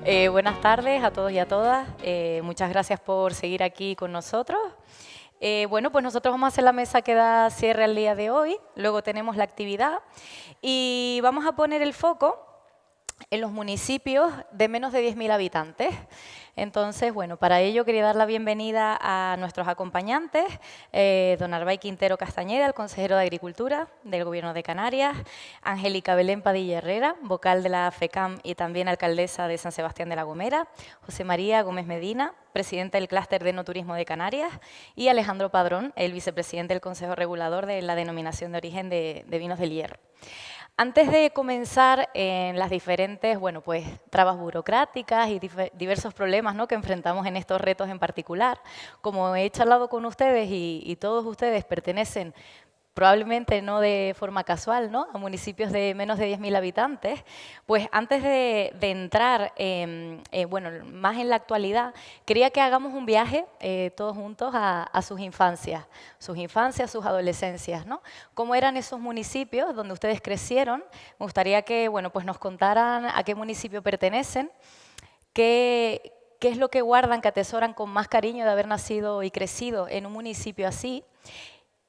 Buenas tardes a todos y a todas. Muchas gracias por seguir aquí con nosotros. Bueno, pues nosotros vamos a hacer la mesa que da cierre al día de hoy. Luego tenemos la actividad y vamos a poner el foco en los municipios de menos de 10.000 habitantes. Entonces, bueno, para ello quería dar la bienvenida a nuestros acompañantes, don Arbay Quintero Castañeda, el consejero de Agricultura del Gobierno de Canarias, Angélica Belén Padilla Herrera, vocal de la FECAM y también alcaldesa de San Sebastián de la Gomera, José María Gómez Medina, presidente del Clúster de Enoturismo de Canarias, y Alejandro Padrón, el vicepresidente del Consejo Regulador de la Denominación de Origen de Vinos del Hierro. Antes de comenzar en las diferentes trabas burocráticas y diversos problemas, ¿no?, que enfrentamos en estos retos en particular, como he charlado con ustedes y todos ustedes pertenecen probablemente no de forma casual, ¿no?, a municipios de menos de 10.000 habitantes, pues antes de entrar más en la actualidad, quería que hagamos un viaje todos juntos a sus infancias, sus adolescencias, ¿no? ¿Cómo eran esos municipios donde ustedes crecieron? Me gustaría que nos contaran a qué municipio pertenecen, qué es lo que guardan, que atesoran con más cariño de haber nacido y crecido en un municipio así,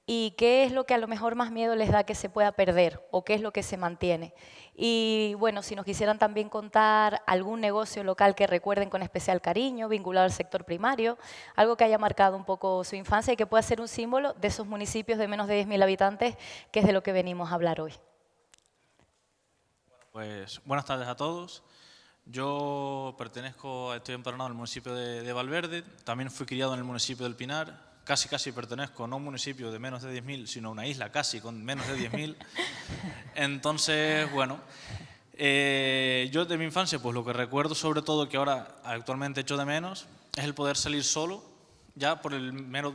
y qué es lo que a lo mejor más miedo les da que se pueda perder o qué es lo que se mantiene. Y bueno, si nos quisieran también contar algún negocio local que recuerden con especial cariño, vinculado al sector primario, algo que haya marcado un poco su infancia y que pueda ser un símbolo de esos municipios de menos de 10.000 habitantes, que es de lo que venimos a hablar hoy. Pues buenas tardes a todos. Yo estoy empadronado en el municipio de Valverde, también fui criado en el municipio del Pinar, casi pertenezco no a un municipio de menos de 10.000, sino a una isla casi con menos de 10.000. Entonces, yo de mi infancia, pues lo que recuerdo sobre todo, que ahora actualmente echo de menos, es el poder salir solo, ya por el mero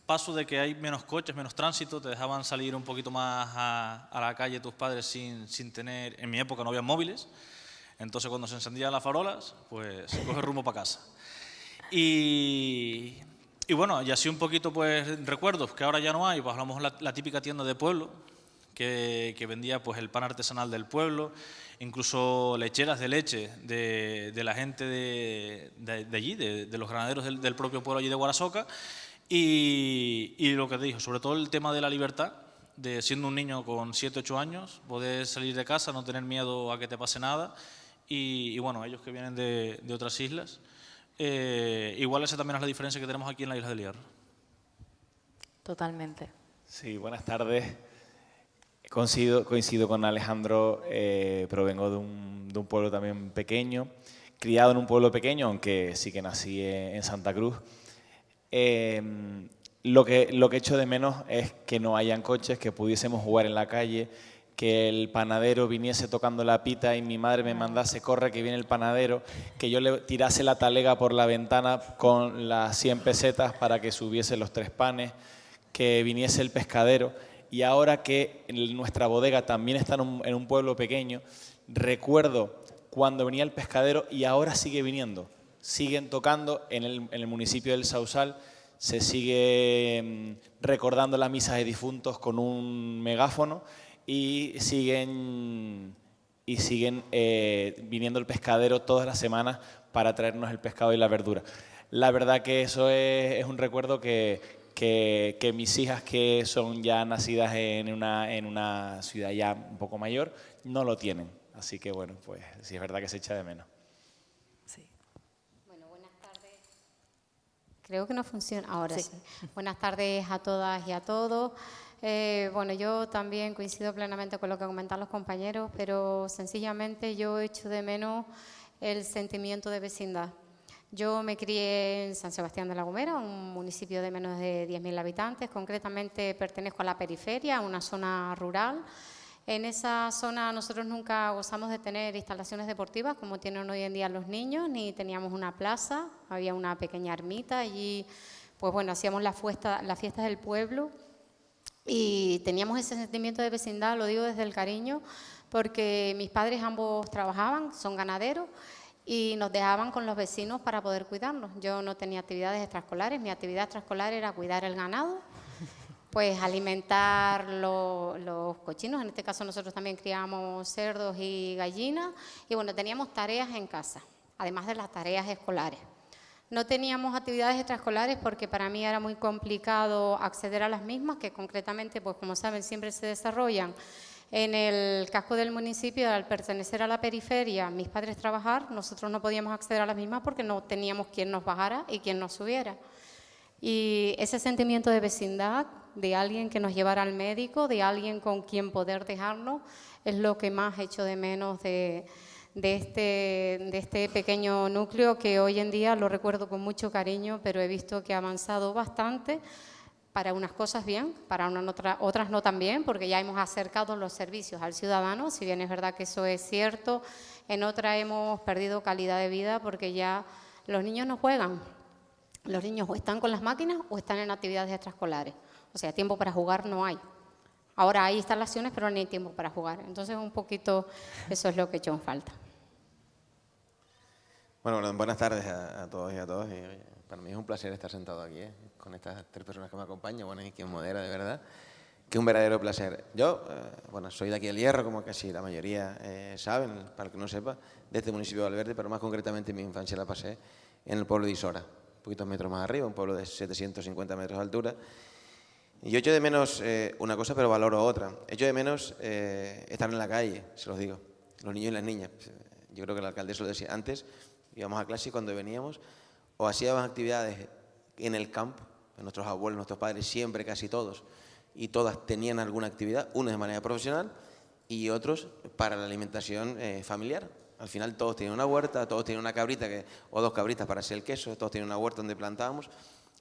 paso de que hay menos coches, menos tránsito, te dejaban salir un poquito más a la calle tus padres sin tener, en mi época no había móviles, entonces cuando se encendían las farolas, pues coge rumbo para casa. Y así un poquito pues recuerdos que ahora ya no hay, pues hablamos la típica tienda de pueblo que vendía pues el pan artesanal del pueblo, incluso lecheras de leche de la gente de allí, de los ganaderos del propio pueblo allí de Guarasoca, y lo que te dijo, sobre todo el tema de la libertad, de siendo un niño con 7, 8 años, poder salir de casa, no tener miedo a que te pase nada, y ellos que vienen de otras islas, igual esa también es la diferencia que tenemos aquí en la isla del Hierro. Totalmente. Sí, buenas tardes. Coincido con Alejandro, provengo de un pueblo también pequeño, criado en un pueblo pequeño, aunque sí que nací en Santa Cruz. Lo que echo de menos es que no hayan coches, que pudiésemos jugar en la calle, que el panadero viniese tocando la pita y mi madre me mandase, corre que viene el panadero, que yo le tirase la talega por la ventana con las 100 pesetas para que subiese los 3 panes, que viniese el pescadero. Y ahora que nuestra bodega también está en un pueblo pequeño, recuerdo cuando venía el pescadero y ahora sigue viniendo. Siguen tocando en el municipio del Sausal, se sigue recordando las misas de difuntos con un megáfono y siguen viniendo el pescadero todas las semanas para traernos el pescado y la verdura. La verdad que eso es un recuerdo que mis hijas, que son ya nacidas en una ciudad ya un poco mayor, no lo tienen. Así que bueno, pues sí es verdad que se echa de menos. Sí. Bueno, buenas tardes. Creo que no funciona. Ahora sí. Buenas tardes a todas y a todos. Yo también coincido plenamente con lo que comentan los compañeros, pero sencillamente yo echo de menos el sentimiento de vecindad. Yo me crié en San Sebastián de la Gomera, un municipio de menos de 10.000 habitantes. Concretamente pertenezco a la periferia, a una zona rural. En esa zona nosotros nunca gozamos de tener instalaciones deportivas como tienen hoy en día los niños, ni teníamos una plaza, había una pequeña ermita. Allí hacíamos las fiestas del pueblo y teníamos ese sentimiento de vecindad, lo digo desde el cariño, porque mis padres ambos trabajaban, son ganaderos, y nos dejaban con los vecinos para poder cuidarnos. Yo no tenía actividades extraescolares, mi actividad extraescolar era cuidar el ganado, pues alimentar los cochinos, en este caso nosotros también criábamos cerdos y gallinas, y teníamos tareas en casa. además de las tareas escolares. No teníamos actividades extraescolares porque para mí era muy complicado acceder a las mismas, que concretamente, pues como saben, siempre se desarrollan en el casco del municipio. Al pertenecer a la periferia, mis padres trabajar, nosotros no podíamos acceder a las mismas porque no teníamos quien nos bajara y quien nos subiera. Y ese sentimiento de vecindad, de alguien que nos llevara al médico, de alguien con quien poder dejarnos, es lo que más echo de menos de este pequeño núcleo, que hoy en día lo recuerdo con mucho cariño, pero he visto que ha avanzado bastante, para unas cosas bien, para otras no tan bien, porque ya hemos acercado los servicios al ciudadano, si bien es verdad que eso es cierto. En otra hemos perdido calidad de vida porque ya los niños no juegan, los niños o están con las máquinas o están en actividades extraescolares, o sea, tiempo para jugar no hay. Ahora hay instalaciones, pero no hay tiempo para jugar. Entonces, un poquito eso es lo que he hecho en falta. Bueno, buenas tardes a todos y a todas. Para mí es un placer estar sentado aquí, con estas tres personas que me acompañan, bueno, y quien modera, de verdad, que es un verdadero placer. Yo, bueno, soy de aquí del Hierro, como casi la mayoría saben, para el que no sepa, de este municipio de Valverde, pero más concretamente mi infancia la pasé en el pueblo de Isora, poquitos metros más arriba, un pueblo de 750 metros de altura. Y yo echo de menos una cosa, pero valoro otra. Echo de menos estar en la calle, se los digo, los niños y las niñas. Yo creo que el alcalde eso lo decía antes, íbamos a clase y cuando veníamos, o hacíamos actividades en el campo, nuestros abuelos, nuestros padres, siempre, casi todos, y todas tenían alguna actividad, unos de manera profesional y otros para la alimentación familiar. Al final todos tenían una huerta, todos tenían una cabrita o dos cabritas para hacer el queso, todos tenían una huerta donde plantábamos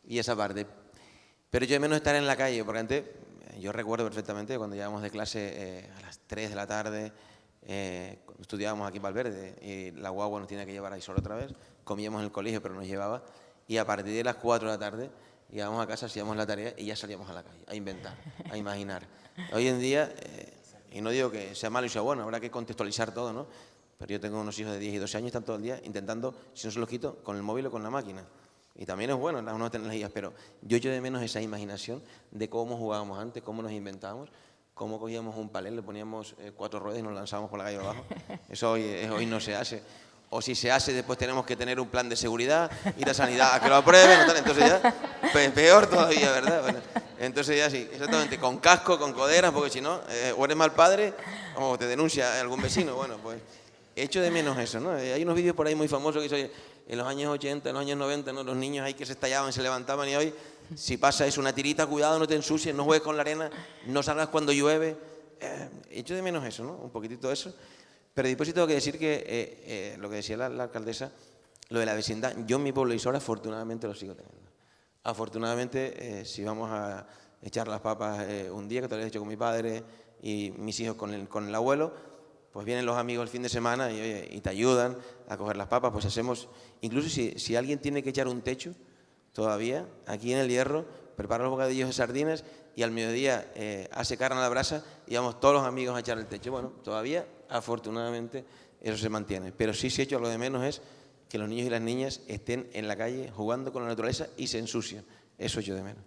y esa parte. Pero yo de menos estar en la calle, porque antes, yo recuerdo perfectamente cuando llegábamos de clase a las 3 de la tarde, cuando estudiábamos aquí en Valverde, y la guagua nos tenía que llevar a Isora otra vez, comíamos en el colegio pero nos llevaba, y a partir de las 4 de la tarde íbamos a casa, hacíamos la tarea y ya salíamos a la calle, a inventar, a imaginar. Hoy en día, y no digo que sea malo y sea bueno, habrá que contextualizar todo, ¿no? Pero yo tengo unos hijos de 10 y 12 años y están todo el día intentando, si no se los quito, con el móvil o con la máquina. Y también es bueno las nuevas tecnologías, pero yo echo de menos esa imaginación de cómo jugábamos antes, cómo nos inventábamos, cómo cogíamos un palé, le poníamos 4 ruedas y nos lanzábamos por la calle abajo. Eso hoy no se hace. O si se hace, después tenemos que tener un plan de seguridad, ir a sanidad a que lo aprueben, entonces ya, peor todavía, ¿verdad? Bueno, entonces ya sí, exactamente, con casco, con coderas, porque si no, o eres mal padre o te denuncia algún vecino. Bueno, pues echo de menos eso, ¿no? Hay unos vídeos por ahí muy famosos que dicen, en los años 80, en los años 90, ¿no? Los niños ahí que se estallaban, se levantaban, y hoy, si pasa eso, una tirita, cuidado, no te ensucies, no juegues con la arena, no salgas cuando llueve. Echo de menos eso, ¿no? Un poquitito eso. Pero después sí tengo que decir que lo que decía la alcaldesa, lo de la vecindad, yo en mi pueblo de Isora afortunadamente lo sigo teniendo. Afortunadamente, si vamos a echar las papas un día, que te lo he hecho con mi padre y mis hijos con el abuelo, pues vienen los amigos el fin de semana y te ayudan a coger las papas, pues hacemos, incluso si alguien tiene que echar un techo, todavía, aquí en el Hierro, prepara los bocadillos de sardinas y al mediodía hace carne a la brasa y vamos todos los amigos a echar el techo. Bueno, todavía, afortunadamente, eso se mantiene. Pero sí se echo lo de menos es que los niños y las niñas estén en la calle jugando con la naturaleza y se ensucian. Eso echo de menos.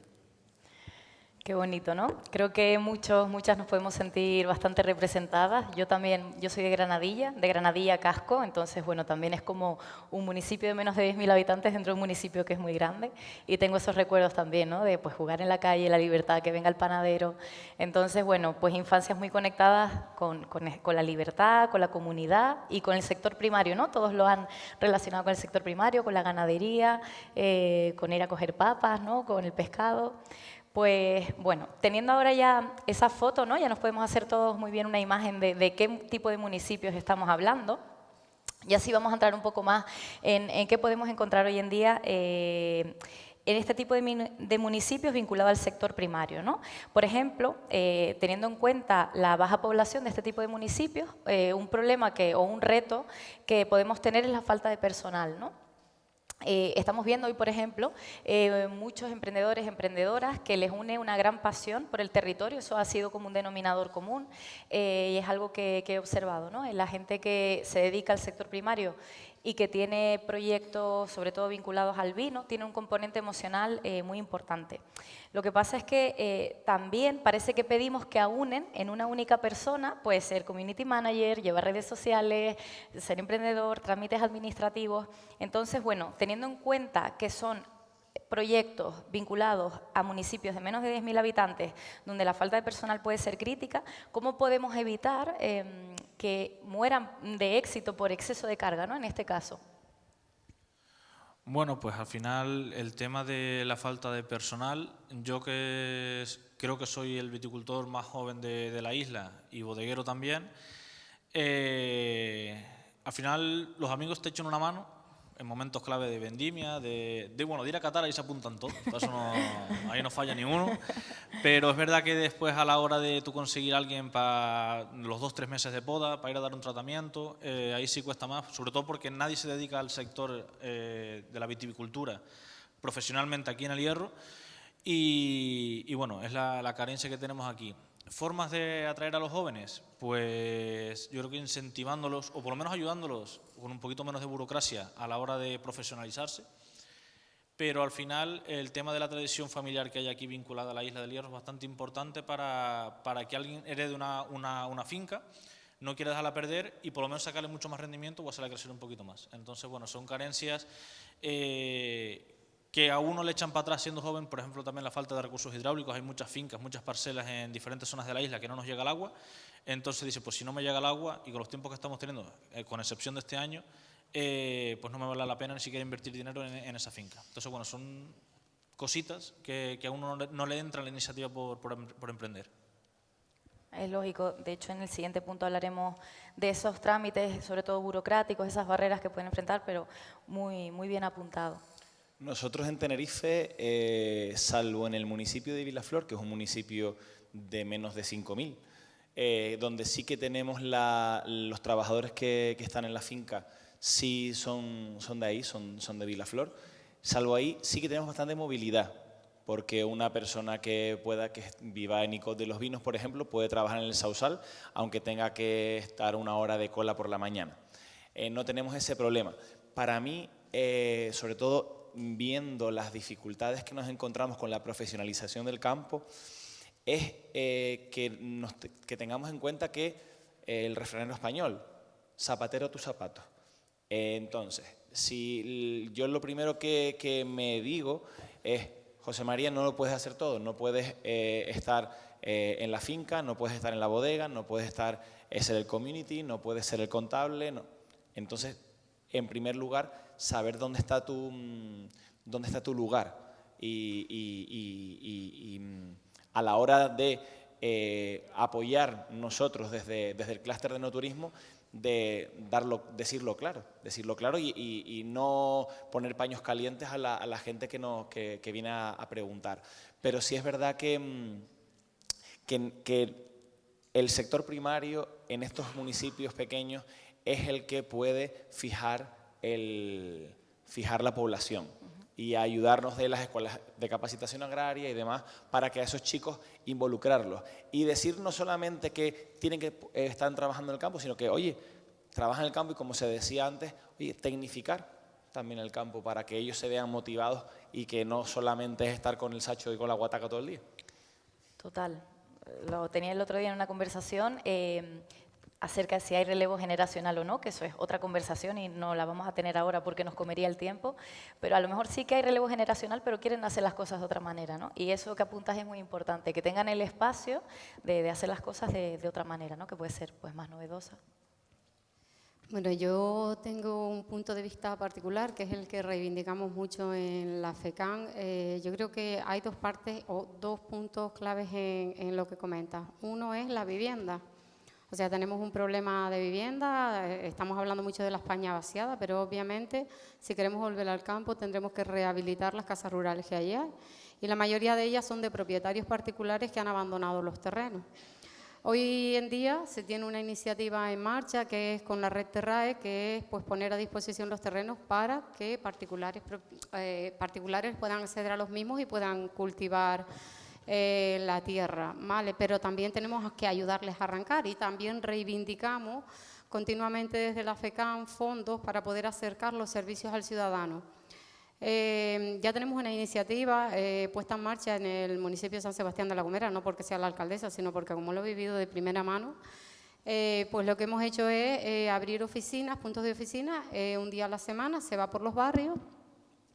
Qué bonito, ¿no? Creo que muchas nos podemos sentir bastante representadas. Yo también, yo soy de Granadilla Casco, entonces, bueno, también es como un municipio de menos de 10.000 habitantes dentro de un municipio que es muy grande. Y tengo esos recuerdos también, ¿no? De pues, jugar en la calle, la libertad, que venga el panadero. Entonces, bueno, pues infancias muy conectadas con la libertad, con la comunidad y con el sector primario, ¿no? Todos lo han relacionado con el sector primario, con la ganadería, con ir a coger papas, ¿no? Con el pescado. Pues bueno, teniendo ahora ya esa foto, ¿no? Ya nos podemos hacer todos muy bien una imagen de qué tipo de municipios estamos hablando. Y así vamos a entrar un poco más en qué podemos encontrar hoy en día en este tipo de municipios vinculados al sector primario, ¿no? Por ejemplo, teniendo en cuenta la baja población de este tipo de municipios, un problema o un reto que podemos tener es la falta de personal, ¿no? Estamos viendo hoy, por ejemplo, muchos emprendedores, emprendedoras que les une una gran pasión por el territorio. Eso ha sido como un denominador común y es algo que he observado, ¿no? La gente que se dedica al sector primario y que tiene proyectos sobre todo vinculados al vino, tiene un componente emocional muy importante. Lo que pasa es que también parece que pedimos que aúnen en una única persona, puede ser community manager, llevar redes sociales, ser emprendedor, trámites administrativos. Entonces, bueno, teniendo en cuenta que son proyectos vinculados a municipios de menos de 10.000 habitantes, donde la falta de personal puede ser crítica, ¿cómo podemos evitar que mueran de éxito por exceso de carga, ¿no? En este caso. Bueno, pues al final el tema de la falta de personal, yo que creo que soy el viticultor más joven de la isla y bodeguero también, al final los amigos te echan una mano en momentos clave de vendimia, de ir a catar, ahí se apuntan todos, eso ahí no falla ni uno, pero es verdad que después a la hora de tú conseguir a alguien para los 2 o 3 meses de poda, para ir a dar un tratamiento, ahí sí cuesta más, sobre todo porque nadie se dedica al sector de la viticultura profesionalmente aquí en El Hierro, y bueno, es la carencia que tenemos aquí. ¿Formas de atraer a los jóvenes? Pues yo creo que incentivándolos, o por lo menos ayudándolos con un poquito menos de burocracia a la hora de profesionalizarse, pero al final el tema de la tradición familiar que hay aquí vinculada a la isla del Hierro es bastante importante para que alguien herede una finca, no quiera dejarla perder y por lo menos sacarle mucho más rendimiento o hacerla crecer un poquito más. Entonces, bueno, son carencias que a uno le echan para atrás siendo joven, por ejemplo, también la falta de recursos hidráulicos. Hay muchas fincas, muchas parcelas en diferentes zonas de la isla que no nos llega el agua. Entonces dice, pues si no me llega el agua y con los tiempos que estamos teniendo, con excepción de este año, pues no me vale la pena ni siquiera invertir dinero en esa finca. Entonces, bueno, son cositas que a uno no le entra la iniciativa por emprender. Es lógico, de hecho en el siguiente punto hablaremos de esos trámites, sobre todo burocráticos, esas barreras que pueden enfrentar, pero muy, muy bien apuntado. Nosotros en Tenerife, salvo en el municipio de Vilaflor, que es un municipio de menos de 5.000, donde sí que tenemos los trabajadores que están en la finca, sí son de ahí, son de Vilaflor, salvo ahí sí que tenemos bastante movilidad, porque una persona que viva en Icod de los Vinos, por ejemplo, puede trabajar en el Sausal, aunque tenga que estar 1 hora de cola por la mañana. No tenemos ese problema. Para mí, sobre todo, viendo las dificultades que nos encontramos con la profesionalización del campo, es que tengamos en cuenta que el refranero español, zapatero a tus zapatos. Entonces, si yo lo primero que me digo es, José María, no lo puedes hacer todo, no puedes estar en la finca, no puedes estar en la bodega, no puedes ser el community, no puedes ser el contable. No. Entonces, en primer lugar, saber dónde está tu lugar y a la hora de apoyar nosotros desde el clúster de no turismo, de decirlo claro y no poner paños calientes a la gente que viene a preguntar. Pero sí es verdad que el sector primario en estos municipios pequeños es el que puede fijar la población y ayudarnos de las escuelas de capacitación agraria y demás para que a esos chicos involucrarlos. Y decir no solamente que tienen que estar trabajando en el campo, sino que, oye, trabajan en el campo y, como se decía antes, oye, tecnificar también el campo para que ellos se vean motivados y que no solamente es estar con el sacho y con la guataca todo el día. Total. Lo tenía el otro día en una conversación acerca de si hay relevo generacional o no, que eso es otra conversación y no la vamos a tener ahora porque nos comería el tiempo, pero a lo mejor sí que hay relevo generacional, pero quieren hacer las cosas de otra manera, ¿no? Y eso que apuntas es muy importante, que tengan el espacio de hacer las cosas de otra manera, ¿no? Que puede ser pues más novedosa. Bueno, yo tengo un punto de vista particular, que es el que reivindicamos mucho en la FECAN. Yo creo que hay 2 partes o 2 puntos claves en lo que comentas. Uno es la vivienda. O sea, tenemos un problema de vivienda, estamos hablando mucho de la España vaciada, pero obviamente si queremos volver al campo tendremos que rehabilitar las casas rurales que hay. Y la mayoría de ellas son de propietarios particulares que han abandonado los terrenos. Hoy en día se tiene una iniciativa en marcha que es con la red Terrae, que es pues, poner a disposición los terrenos para que particulares puedan acceder a los mismos y puedan cultivar la tierra, ¿vale? Pero también tenemos que ayudarles a arrancar y también reivindicamos continuamente desde la FECAM fondos para poder acercar los servicios al ciudadano. Ya tenemos una iniciativa puesta en marcha en el municipio de San Sebastián de la Gomera, no porque sea la alcaldesa, sino porque como lo he vivido de primera mano, pues lo que hemos hecho es abrir oficinas, puntos de oficina, un día a la semana, se va por los barrios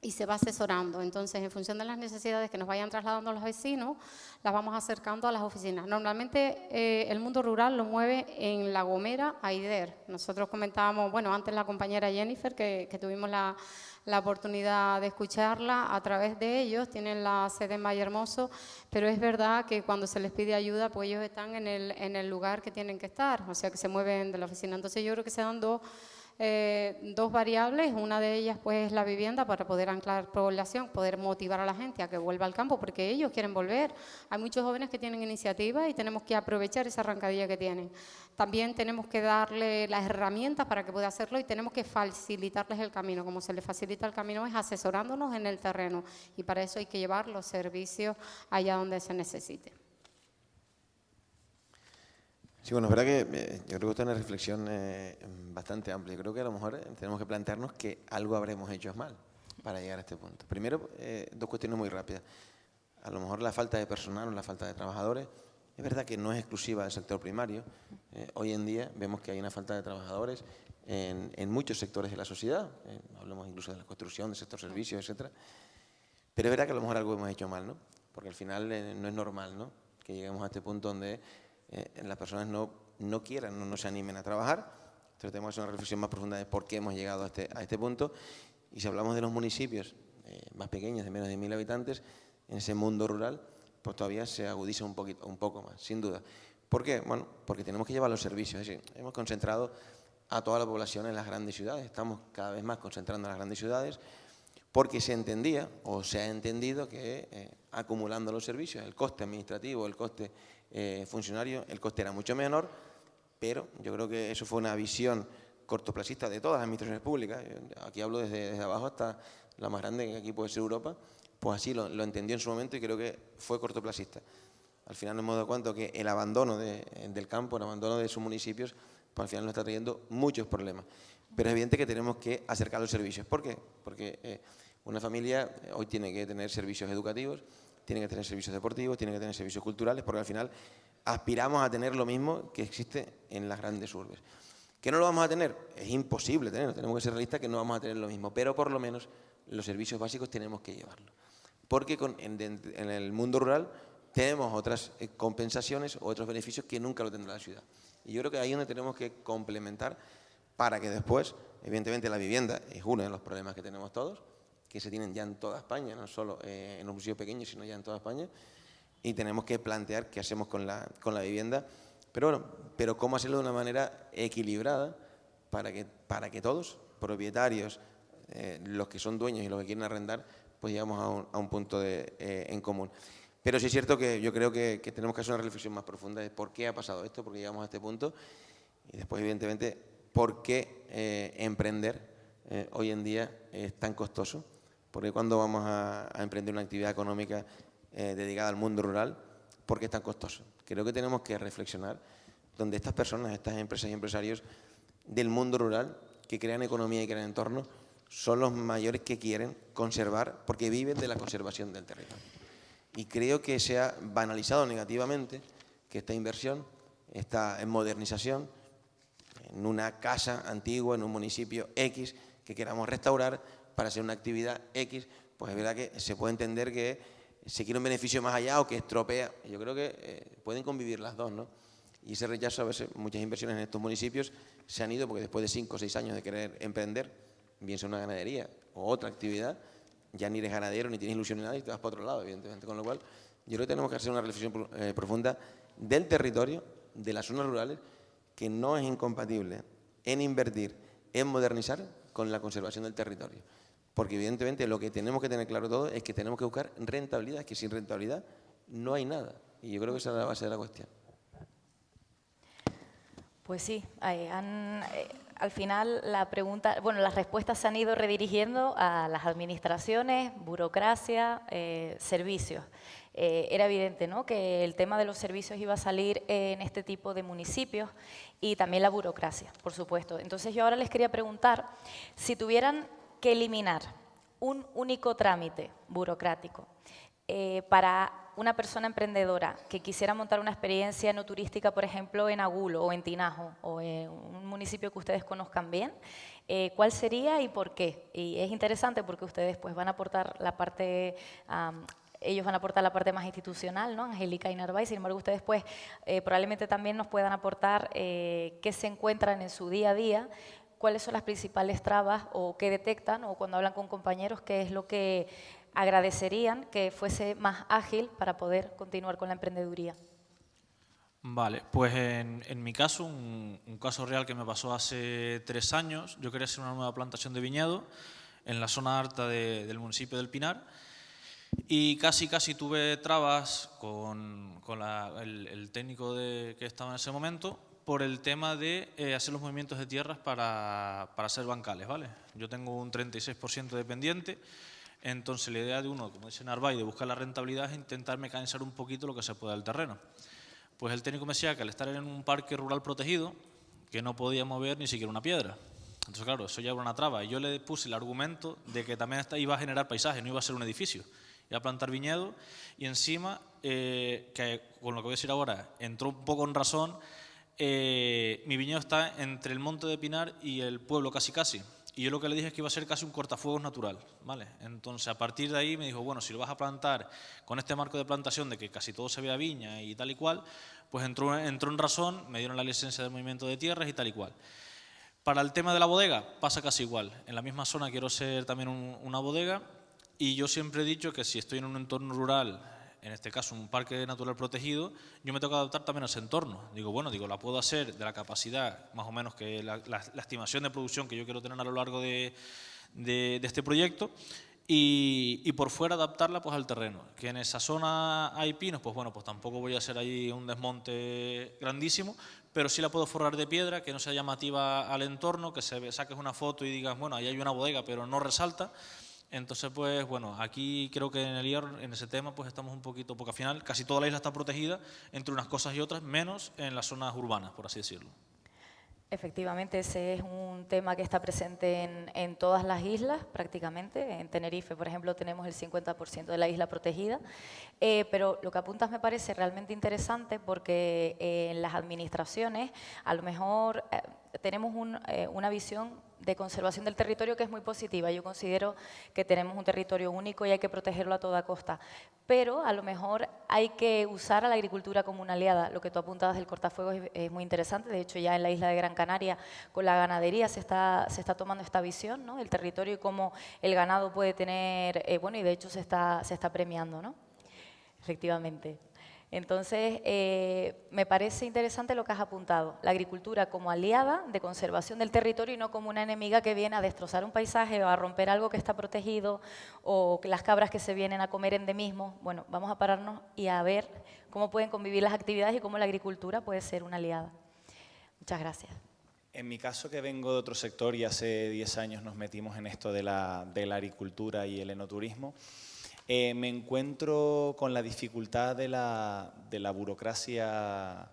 y se va asesorando. Entonces, en función de las necesidades que nos vayan trasladando los vecinos, las vamos acercando a las oficinas. Normalmente el mundo rural lo mueve en La Gomera, Aider. Nosotros comentábamos, bueno, antes la compañera Jennifer, que tuvimos la oportunidad de escucharla a través de ellos, tienen la sede en Vallehermoso, pero es verdad que cuando se les pide ayuda, pues ellos están en el lugar que tienen que estar, o sea que se mueven de la oficina. Entonces yo creo que se dan dos variables, una de ellas pues es la vivienda para poder anclar población, poder motivar a la gente a que vuelva al campo porque ellos quieren volver. Hay muchos jóvenes que tienen iniciativa y tenemos que aprovechar esa arrancadilla que tienen. También tenemos que darle las herramientas para que pueda hacerlo y tenemos que facilitarles el camino. Como se les facilita el camino es asesorándonos en el terreno y para eso hay que llevar los servicios allá donde se necesite. Sí, bueno, es verdad que yo creo que esta es una reflexión bastante amplia. Yo creo que a lo mejor tenemos que plantearnos que algo habremos hecho mal para llegar a este punto. Primero, dos cuestiones muy rápidas. A lo mejor la falta de personal o la falta de trabajadores. Es verdad que no es exclusiva del sector primario. Hoy en día vemos que hay una falta de trabajadores en muchos sectores de la sociedad. Hablamos incluso de la construcción, del sector servicios, etcétera. Pero es verdad que a lo mejor algo hemos hecho mal, ¿no? Porque al final no es normal, ¿no?, que lleguemos a este punto donde las personas no quieran, no se animen a trabajar. Entonces tenemos que hacer una reflexión más profunda de por qué hemos llegado a este punto. Y si hablamos de los municipios más pequeños, de menos de 1000 habitantes, en ese mundo rural, pues todavía se agudiza un poco más, sin duda. ¿Por qué? Bueno, porque tenemos que llevar los servicios. Es decir, hemos concentrado a toda la población en las grandes ciudades. Estamos cada vez más concentrando en las grandes ciudades porque se entendía o se ha entendido que acumulando los servicios, el coste administrativo, el coste funcionario, el coste era mucho menor, pero yo creo que eso fue una visión cortoplacista de todas las administraciones públicas. Aquí hablo desde abajo hasta la más grande, que aquí puede ser Europa, pues así lo entendió en su momento y creo que fue cortoplacista. Al final nos hemos dado cuenta que el abandono del campo, el abandono de sus municipios, pues al final nos está trayendo muchos problemas. Pero es evidente que tenemos que acercar los servicios. ¿Por qué? Porque una familia hoy tiene que tener servicios educativos, tiene que tener servicios deportivos, tiene que tener servicios culturales, porque al final aspiramos a tener lo mismo que existe en las grandes urbes. ¿Que no lo vamos a tener? Es imposible tenerlo, tenemos que ser realistas que no vamos a tener lo mismo, pero por lo menos los servicios básicos tenemos que llevarlo. Porque en el mundo rural tenemos otras compensaciones o otros beneficios que nunca lo tendrá la ciudad. Y yo creo que ahí es donde tenemos que complementar para que después, evidentemente la vivienda es uno de los problemas que tenemos todos, que se tienen ya en toda España, no solo en los municipios pequeños, sino ya en toda España, y tenemos que plantear qué hacemos con la vivienda, pero cómo hacerlo de una manera equilibrada para que todos, propietarios, los que son dueños y los que quieren arrendar, pues llegamos a un punto en común. Pero sí es cierto que yo creo que tenemos que hacer una reflexión más profunda de por qué ha pasado esto, por qué llegamos a este punto, y después, evidentemente, por qué emprender hoy en día es tan costoso. Porque cuando vamos a emprender una actividad económica dedicada al mundo rural, ¿por qué es tan costoso? Creo que tenemos que reflexionar donde estas personas, estas empresas y empresarios del mundo rural que crean economía y crean entorno, son los mayores que quieren conservar, porque viven de la conservación del territorio. Y creo que se ha banalizado negativamente que esta inversión, esta modernización, en una casa antigua, en un municipio X, que queramos restaurar para hacer una actividad X, pues es verdad que se puede entender que se quiere un beneficio más allá o que estropea. Yo creo que pueden convivir las dos, ¿no? Y ese rechazo, a veces, muchas inversiones en estos municipios se han ido porque después de 5 o 6 años de querer emprender, bien sea una ganadería o otra actividad, ya ni eres ganadero, ni tienes ilusión ni nada y te vas para otro lado, evidentemente. Con lo cual, yo creo que tenemos que hacer una reflexión profunda del territorio, de las zonas rurales, que no es incompatible en invertir, en modernizar con la conservación del territorio. Porque evidentemente lo que tenemos que tener claro todo es que tenemos que buscar rentabilidad, que sin rentabilidad no hay nada. Y yo creo que esa es la base de la cuestión. Pues sí, al final las respuestas se han ido redirigiendo a las administraciones, burocracia, servicios. era evidente, ¿no?, que el tema de los servicios iba a salir en este tipo de municipios y también la burocracia, por supuesto. Entonces yo ahora les quería preguntar si tuvieran que eliminar un único trámite burocrático para una persona emprendedora que quisiera montar una experiencia no turística, por ejemplo, en Agulo o en Tinajo o en un municipio que ustedes conozcan bien, ¿cuál sería y por qué? Y es interesante porque ustedes pues van a aportar la parte, ellos van a aportar la parte más institucional, ¿no?, Angélica y Narváez, sin embargo ustedes pues probablemente también nos puedan aportar qué se encuentran en su día a día, cuáles son las principales trabas o qué detectan, o cuando hablan con compañeros, qué es lo que agradecerían que fuese más ágil para poder continuar con la emprendeduría. Vale, pues en mi caso, un caso real que me pasó hace 3 años, yo quería hacer una nueva plantación de viñedo en la zona alta del municipio del Pinar y casi tuve trabas con el técnico que estaba en ese momento por el tema de hacer los movimientos de tierras para hacer bancales, ¿vale? Yo tengo un 36% de pendiente. Entonces, la idea de uno, como dice Narváez, de buscar la rentabilidad es intentar mecanizar un poquito lo que se pueda del terreno. Pues el técnico me decía que al estar en un parque rural protegido, que no podía mover ni siquiera una piedra. Entonces, claro, eso ya era una traba. Y yo le puse el argumento de que también iba a generar paisaje, no iba a ser un edificio. Iba a plantar viñedo y encima, que con lo que voy a decir ahora, entró un poco en razón, mi viñedo está entre el monte de Pinar y el pueblo casi. Y yo lo que le dije es que iba a ser casi un cortafuegos natural, ¿vale? Entonces, a partir de ahí me dijo, bueno, si lo vas a plantar con este marco de plantación de que casi todo se vea viña y tal y cual, pues entró en razón, me dieron la licencia de movimiento de tierras y tal y cual. Para el tema de la bodega pasa casi igual. En la misma zona quiero ser también una bodega y yo siempre he dicho que si estoy en un entorno rural, en este caso un parque natural protegido, yo me tengo que adaptar también a ese entorno. Digo, la puedo hacer de la capacidad, más o menos, que la estimación de producción que yo quiero tener a lo largo de este proyecto y por fuera adaptarla pues al terreno. Que en esa zona hay pinos, pues bueno, pues tampoco voy a hacer ahí un desmonte grandísimo, pero sí la puedo forrar de piedra, que no sea llamativa al entorno, que saques una foto y digas, bueno, ahí hay una bodega, pero no resalta. Entonces, pues bueno, aquí creo que en el Hierro, en ese tema, pues estamos un poquito, porque al final casi toda la isla está protegida entre unas cosas y otras, menos en las zonas urbanas, por así decirlo. Efectivamente, ese es un tema que está presente en todas las islas, prácticamente. En Tenerife, por ejemplo, tenemos el 50% de la isla protegida. Pero lo que apuntas me parece realmente interesante porque en las administraciones a lo mejor tenemos una visión de conservación del territorio que es muy positiva. Yo considero que tenemos un territorio único y hay que protegerlo a toda costa. Pero a lo mejor hay que usar a la agricultura como una aliada. Lo que tú apuntabas del cortafuegos es muy interesante. De hecho, ya en la isla de Gran Canaria, con la ganadería, se está tomando esta visión, ¿no?, del territorio y cómo el ganado puede tener, bueno, y de hecho se está premiando, ¿no? Efectivamente. Entonces, me parece interesante lo que has apuntado, la agricultura como aliada de conservación del territorio y no como una enemiga que viene a destrozar un paisaje o a romper algo que está protegido o las cabras que se vienen a comer endemismos. Bueno, vamos a pararnos y a ver cómo pueden convivir las actividades y cómo la agricultura puede ser una aliada. Muchas gracias. En mi caso, que vengo de otro sector y hace 10 años nos metimos en esto de la agricultura y el enoturismo, me encuentro con la dificultad de la burocracia,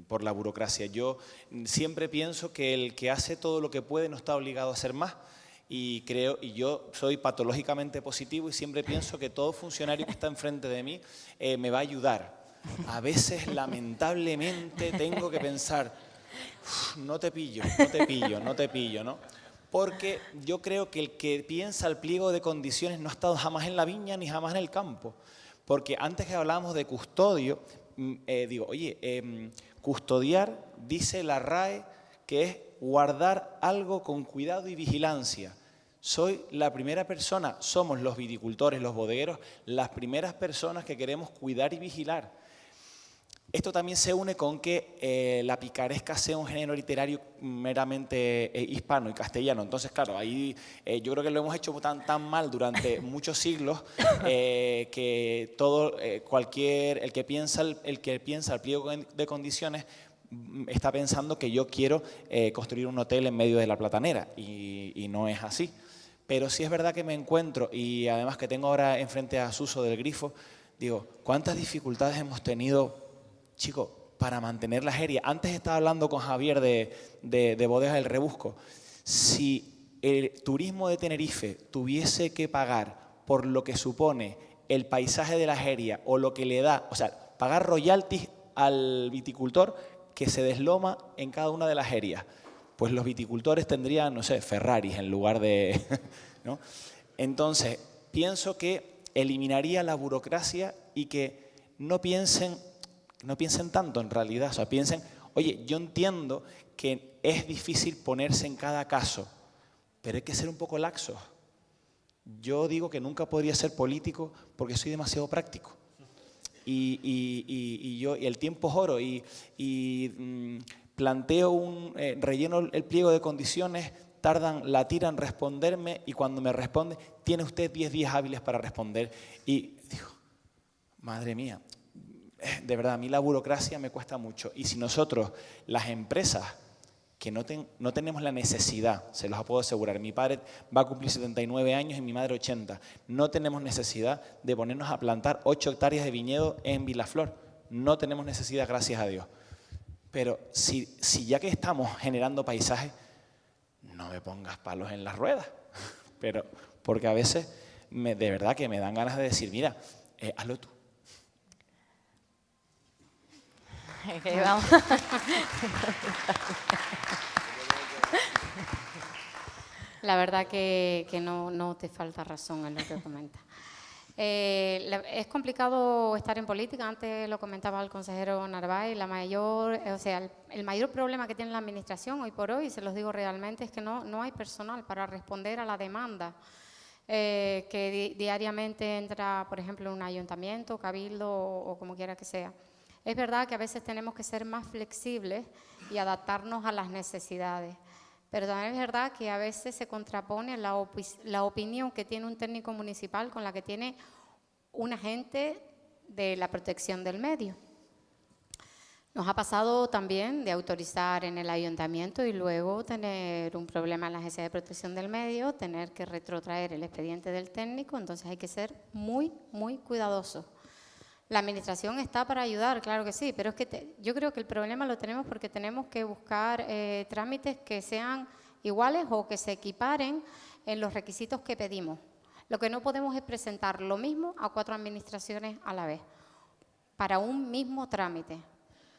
por la burocracia. Yo siempre pienso que el que hace todo lo que puede no está obligado a hacer más y yo soy patológicamente positivo y siempre pienso que todo funcionario que está enfrente de mí me va a ayudar. A veces, lamentablemente, tengo que pensar, no te pillo, ¿no? Porque yo creo que el que piensa el pliego de condiciones no ha estado jamás en la viña ni jamás en el campo. Porque antes que hablábamos de custodio, digo, oye, custodiar, dice la RAE, que es guardar algo con cuidado y vigilancia. Soy la primera persona, somos los viticultores, los bodegueros, las primeras personas que queremos cuidar y vigilar. Esto también se une con que la picaresca sea un género literario meramente hispano y castellano. Entonces, claro, ahí yo creo que lo hemos hecho tan mal durante muchos siglos que todo, el que piensa el pliego de condiciones está pensando que yo quiero construir un hotel en medio de la platanera y no es así. Pero sí es verdad que me encuentro, y además que tengo ahora enfrente a Suso del Grifo, digo, ¿cuántas dificultades hemos tenido, chicos, para mantener la feria? Antes estaba hablando con Javier de Bodegas del Rebusco. Si el turismo de Tenerife tuviese que pagar por lo que supone el paisaje de la feria o lo que le da, o sea, pagar royalties al viticultor que se desloma en cada una de las ferias, pues los viticultores tendrían, no sé, Ferraris en lugar de... ¿no? Entonces, pienso que eliminaría la burocracia y que no piensen tanto en realidad. O sea, piensen, oye, yo entiendo que es difícil ponerse en cada caso, pero hay que ser un poco laxos. Yo digo que nunca podría ser político porque soy demasiado práctico. Y el tiempo es oro. Planteo relleno el pliego de condiciones, la tiran responderme y cuando me responde, tiene usted 10 días hábiles para responder. Y digo, madre mía, de verdad, a mí la burocracia me cuesta mucho. Y si nosotros, las empresas, que no tenemos la necesidad, se los puedo asegurar, mi padre va a cumplir 79 años y mi madre 80, no tenemos necesidad de ponernos a plantar 8 hectáreas de viñedo en Vilaflor. No tenemos necesidad, gracias a Dios. Pero si ya que estamos generando paisajes, no me pongas palos en las ruedas. Pero, porque a veces, de verdad que me dan ganas de decir, mira, hazlo tú. Vamos. La verdad que no te falta razón en lo que comentas. Es complicado estar en política, antes lo comentaba el consejero Narváez, el mayor problema que tiene la administración hoy por hoy, se los digo realmente, es que no hay personal para responder a la demanda que diariamente entra, por ejemplo, en un ayuntamiento, cabildo o como quiera que sea. Es verdad que a veces tenemos que ser más flexibles y adaptarnos a las necesidades, pero también es verdad que a veces se contrapone la opinión que tiene un técnico municipal con la que tiene un agente de la protección del medio. Nos ha pasado también de autorizar en el ayuntamiento y luego tener un problema en la agencia de protección del medio, tener que retrotraer el expediente del técnico, entonces hay que ser muy, muy cuidadosos. La administración está para ayudar, claro que sí, pero es que yo creo que el problema lo tenemos porque tenemos que buscar trámites que sean iguales o que se equiparen en los requisitos que pedimos. Lo que no podemos es presentar lo mismo a 4 administraciones a la vez para un mismo trámite.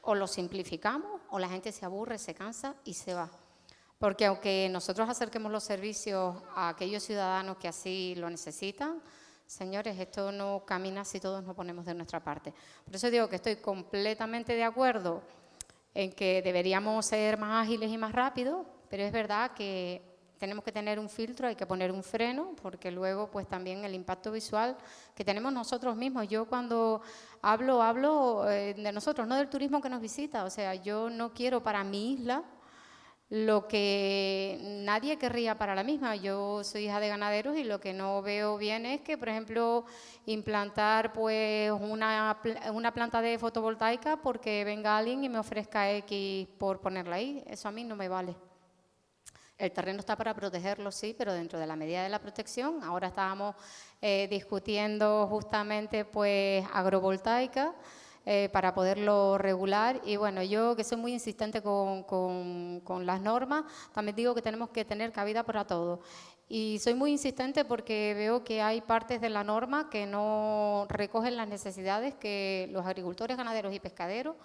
O lo simplificamos o la gente se aburre, se cansa y se va. Porque aunque nosotros acerquemos los servicios a aquellos ciudadanos que así lo necesitan, señores, esto no camina si todos nos ponemos de nuestra parte. Por eso digo que estoy completamente de acuerdo en que deberíamos ser más ágiles y más rápidos, pero es verdad que tenemos que tener un filtro, hay que poner un freno, porque luego pues también el impacto visual que tenemos nosotros mismos. Yo cuando hablo de nosotros, no del turismo que nos visita, o sea, yo no quiero para mi isla lo que nadie querría para la misma. Yo soy hija de ganaderos y lo que no veo bien es que, por ejemplo, implantar pues una planta de fotovoltaica porque venga alguien y me ofrezca X por ponerla ahí. Eso a mí no me vale. El terreno está para protegerlo, sí, pero dentro de la medida de la protección. Ahora estábamos discutiendo justamente pues agrovoltaica, para poderlo regular. Y bueno, yo que soy muy insistente con las normas, también digo que tenemos que tener cabida para todo. Y soy muy insistente porque veo que hay partes de la norma que no recogen las necesidades que los agricultores, ganaderos y pescaderos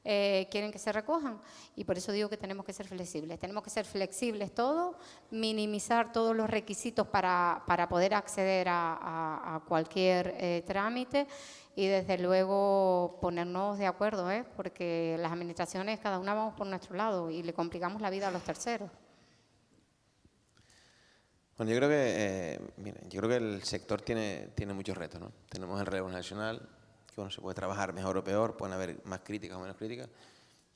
quieren que se recojan. Y por eso digo que tenemos que ser flexibles. Tenemos que ser flexibles todos, minimizar todos los requisitos para poder acceder a cualquier trámite. Y desde luego ponernos de acuerdo, porque las administraciones cada una vamos por nuestro lado y le complicamos la vida a los terceros. Bueno, yo creo que el sector tiene muchos retos, ¿no? Tenemos el relevo nacional, que bueno, se puede trabajar mejor o peor, pueden haber más críticas o menos críticas.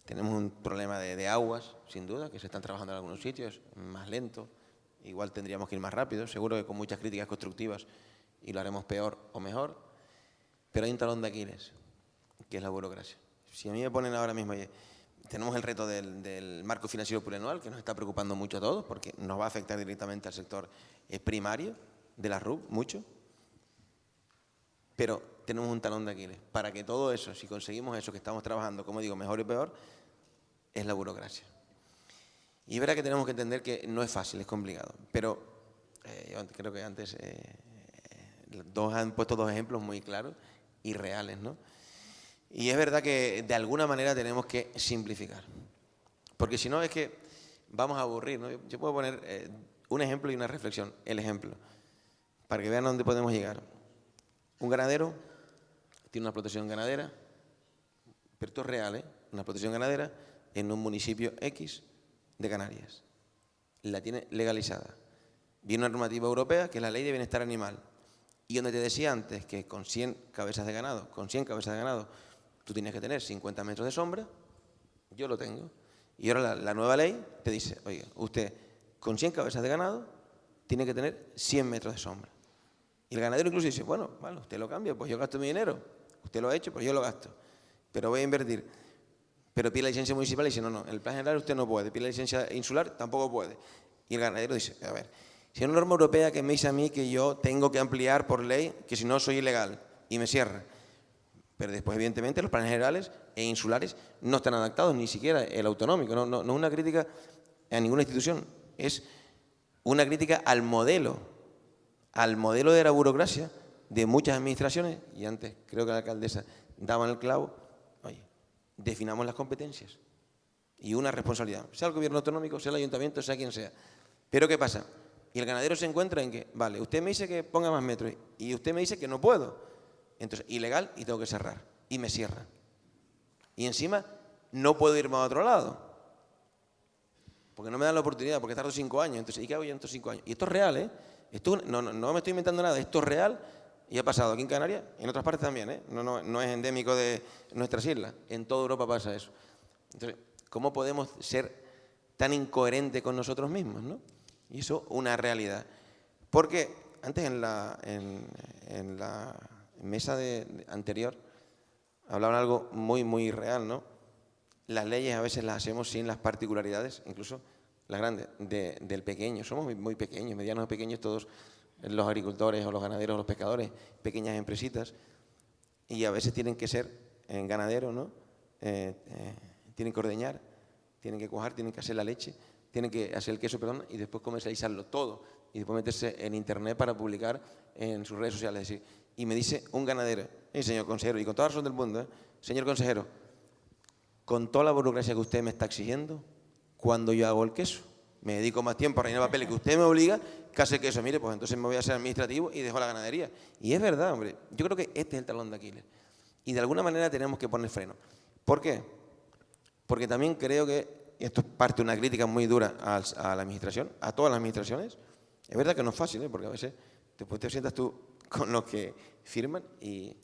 Tenemos un problema de aguas, sin duda, que se están trabajando en algunos sitios, más lento. Igual tendríamos que ir más rápido, seguro que con muchas críticas constructivas y lo haremos peor o mejor. Pero hay un talón de Aquiles, que es la burocracia. Si a mí me ponen ahora mismo, tenemos el reto del marco financiero plurianual, que nos está preocupando mucho a todos, porque nos va a afectar directamente al sector primario de la RUP, mucho. pero tenemos un talón de Aquiles. Para que todo eso, si conseguimos eso que estamos trabajando, como digo, mejor y peor, es la burocracia. Y es verdad que tenemos que entender que no es fácil, es complicado, pero yo creo que antes han puesto dos ejemplos muy claros y reales, ¿no? Y es verdad que de alguna manera tenemos que simplificar, porque si no es que vamos a aburrir, ¿no? Yo puedo poner un ejemplo y una reflexión. El ejemplo, para que vean a dónde podemos llegar. Un ganadero tiene una explotación ganadera, pero esto es real, una explotación ganadera en un municipio X de Canarias. La tiene legalizada. Viene una normativa europea que es la Ley de Bienestar Animal. Y donde te decía antes que con 100 cabezas de ganado, tú tienes que tener 50 metros de sombra, yo lo tengo. Y ahora la nueva ley te dice, oiga, usted con 100 cabezas de ganado tiene que tener 100 metros de sombra. Y el ganadero incluso dice, bueno, vale, usted lo cambia, pues yo gasto mi dinero. Usted lo ha hecho, pues yo lo gasto. Pero voy a invertir. Pero pide la licencia municipal y dice, no, el plan general usted no puede. Pide la licencia insular, tampoco puede. Y el ganadero dice, a ver, si hay una norma europea que me dice a mí que yo tengo que ampliar por ley, que si no soy ilegal, y me cierra. Pero después, evidentemente, los planes generales e insulares no están adaptados, ni siquiera el autonómico. No es una crítica a ninguna institución, es una crítica al modelo de la burocracia de muchas administraciones, y antes creo que la alcaldesa daba en el clavo, oye, definamos las competencias y una responsabilidad, sea el gobierno autonómico, sea el ayuntamiento, sea quien sea. Pero ¿qué pasa? Y el ganadero se encuentra en que, vale, usted me dice que ponga más metros y usted me dice que no puedo. Entonces, ilegal y tengo que cerrar. Y me cierra. Y encima, no puedo irme a otro lado. Porque no me dan la oportunidad, porque tardo 5 años. Entonces, ¿y qué hago yo en estos 5 años? Y esto es real, ¿eh? Esto, no me estoy inventando nada. Esto es real y ha pasado aquí en Canarias y en otras partes también, ¿eh? No es endémico de nuestras islas. En toda Europa pasa eso. Entonces, ¿cómo podemos ser tan incoherentes con nosotros mismos, ¿no? Y eso es una realidad. Porque antes en la mesa anterior hablaban algo muy, muy real, ¿no? Las leyes a veces las hacemos sin las particularidades, incluso las grandes, del pequeño. Somos muy, muy pequeños, medianos o pequeños todos, los agricultores o los ganaderos o los pescadores, pequeñas empresitas, y a veces tienen que ser ganaderos, ¿no? Tienen que ordeñar, tienen que cuajar, tienen que hacer la leche, tienen que hacer el queso, perdón, y después comercializarlo todo, y después meterse en internet para publicar en sus redes sociales. Es decir, y me dice un ganadero, señor consejero, y con toda razón del mundo, señor consejero, con toda la burocracia que usted me está exigiendo, cuando yo hago el queso, me dedico más tiempo a rellenar papeles que usted me obliga, que hace queso. Mire, pues entonces me voy a hacer administrativo y dejo la ganadería. Y es verdad, hombre, yo creo que este es el talón de Aquiles. Y de alguna manera tenemos que poner freno. ¿Por qué? Porque también creo que, y esto es parte de una crítica muy dura a la administración, a todas las administraciones, es verdad que no es fácil, porque a veces después te sientas tú con los que firman y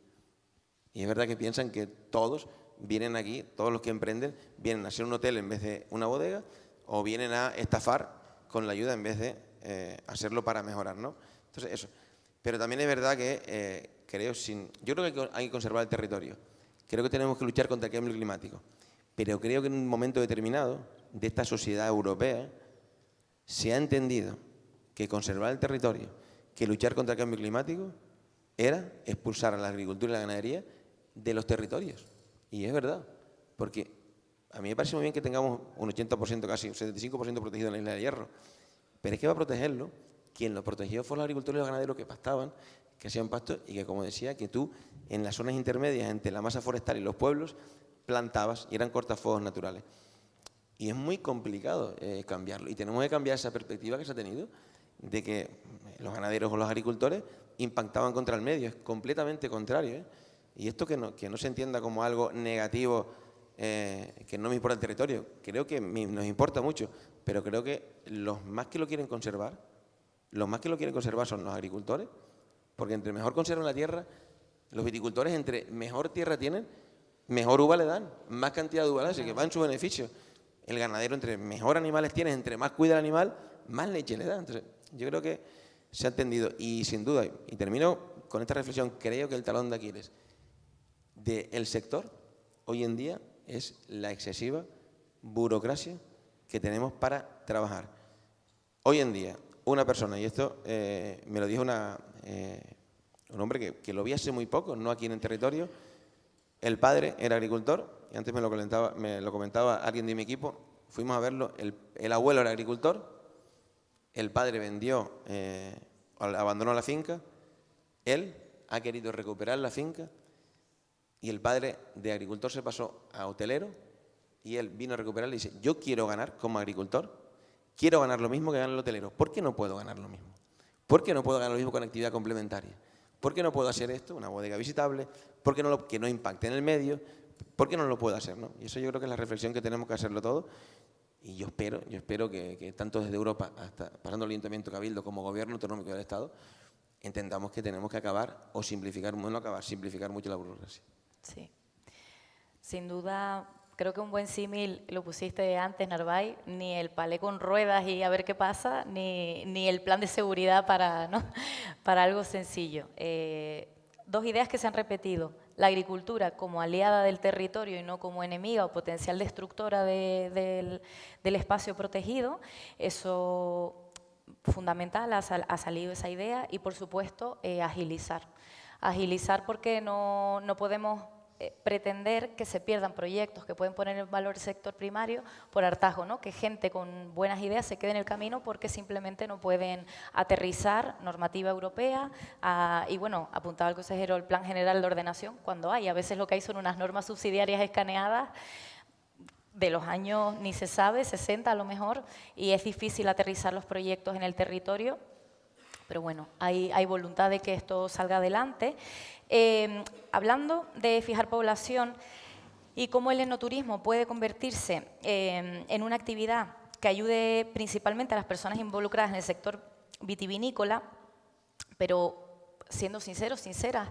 es verdad que piensan que todos vienen aquí, todos los que emprenden, vienen a hacer un hotel en vez de una bodega o vienen a estafar con la ayuda en vez de hacerlo para mejorar, ¿no? Entonces, eso. Pero también es verdad que yo creo que hay que conservar el territorio. Creo que tenemos que luchar contra el cambio climático. Pero creo que en un momento determinado de esta sociedad europea se ha entendido que conservar el territorio, que luchar contra el cambio climático era expulsar a la agricultura y la ganadería de los territorios. Y es verdad, porque a mí me parece muy bien que tengamos un 80%, casi un 75% protegido en la Isla de Hierro, pero es que va a protegerlo quien lo protegió fueron los agricultores y los ganaderos que pastaban, que hacían pastos y que, como decía, que tú en las zonas intermedias entre la masa forestal y los pueblos plantabas y eran cortafuegos naturales. Y es muy complicado cambiarlo. Y tenemos que cambiar esa perspectiva que se ha tenido de que los ganaderos o los agricultores impactaban contra el medio. Es completamente contrario, ¿eh? Y esto que no se entienda como algo negativo, que no me importa el territorio. Creo que nos importa mucho, pero creo que los más que lo quieren conservar son los agricultores, porque entre mejor conservan la tierra, los viticultores entre mejor tierra tienen, mejor uva le dan, más cantidad de uva le dan, así que va en su beneficio. El ganadero, entre mejor animales tienes, entre más cuida el animal, más leche le da. Entonces, yo creo que se ha entendido. Y sin duda, y termino con esta reflexión, creo que el talón de Aquiles del sector hoy en día es la excesiva burocracia que tenemos para trabajar. Hoy en día, una persona, y esto me lo dijo una un hombre que lo vi hace muy poco, no aquí en el territorio. El padre era agricultor, y antes me lo comentaba alguien de mi equipo, fuimos a verlo, el abuelo era agricultor, el padre vendió, abandonó la finca, él ha querido recuperar la finca y el padre de agricultor se pasó a hotelero y él vino a recuperarla y dice, yo quiero ganar como agricultor, quiero ganar lo mismo que gana el hotelero. ¿Por qué no puedo ganar lo mismo? ¿Por qué no puedo ganar lo mismo con actividad complementaria? ¿Por qué no puedo hacer esto, una bodega visitable? ¿Por qué no que no impacte en el medio? ¿Por qué no lo puedo hacer? ¿No? Y eso yo creo que es la reflexión que tenemos que hacerlo todo. Y yo espero que tanto desde Europa hasta pasando el Ayuntamiento Cabildo como Gobierno Autonómico del Estado entendamos que tenemos que acabar o simplificar, no acabar, simplificar mucho la burocracia. Sí, sin duda, creo que un buen símil lo pusiste antes, Narváez, ni el palé con ruedas y a ver qué pasa, ni el plan de seguridad para, ¿no? para algo sencillo. Dos ideas que se han repetido, la agricultura como aliada del territorio y no como enemiga o potencial destructora del espacio protegido, eso fundamental, ha salido esa idea y por supuesto agilizar. Agilizar porque no podemos pretender que se pierdan proyectos que pueden poner en valor el sector primario por hartazgo, ¿no? Que gente con buenas ideas se quede en el camino porque simplemente no pueden aterrizar normativa europea y bueno, apuntaba el consejero el Plan General de Ordenación cuando hay. A veces lo que hay son unas normas subsidiarias escaneadas de los años ni se sabe, 60 a lo mejor, y es difícil aterrizar los proyectos en el territorio. Pero bueno, hay voluntad de que esto salga adelante. Hablando de fijar población y cómo el enoturismo puede convertirse en una actividad que ayude principalmente a las personas involucradas en el sector vitivinícola, pero siendo sinceros, sinceras,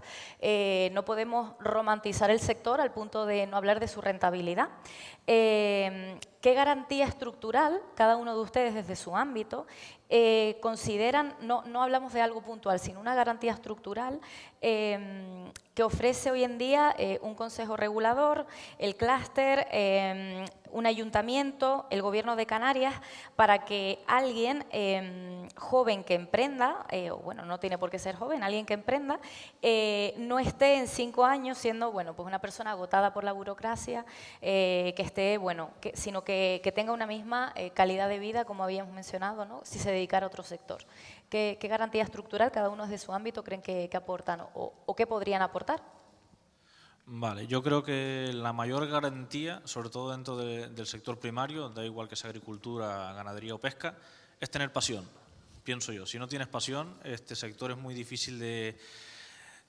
no podemos romantizar el sector al punto de no hablar de su rentabilidad. ¿Qué garantía estructural, cada uno de ustedes desde su ámbito, consideran, no hablamos de algo puntual, sino una garantía estructural que ofrece hoy en día un consejo regulador, el clúster, un ayuntamiento, el Gobierno de Canarias, para que alguien joven que emprenda, bueno, no tiene por qué ser joven, alguien que emprenda, no esté en 5 años siendo, bueno, pues una persona agotada por la burocracia, que esté, bueno, sino que tenga una misma calidad de vida, como habíamos mencionado, ¿no? Si se dedicara a otro sector. ¿Qué garantía estructural cada uno desde su ámbito creen que aportan o qué podrían aportar? Vale, yo creo que la mayor garantía, sobre todo dentro del sector primario, da igual que sea agricultura, ganadería o pesca, es tener pasión, pienso yo. Si no tienes pasión, este sector es muy difícil de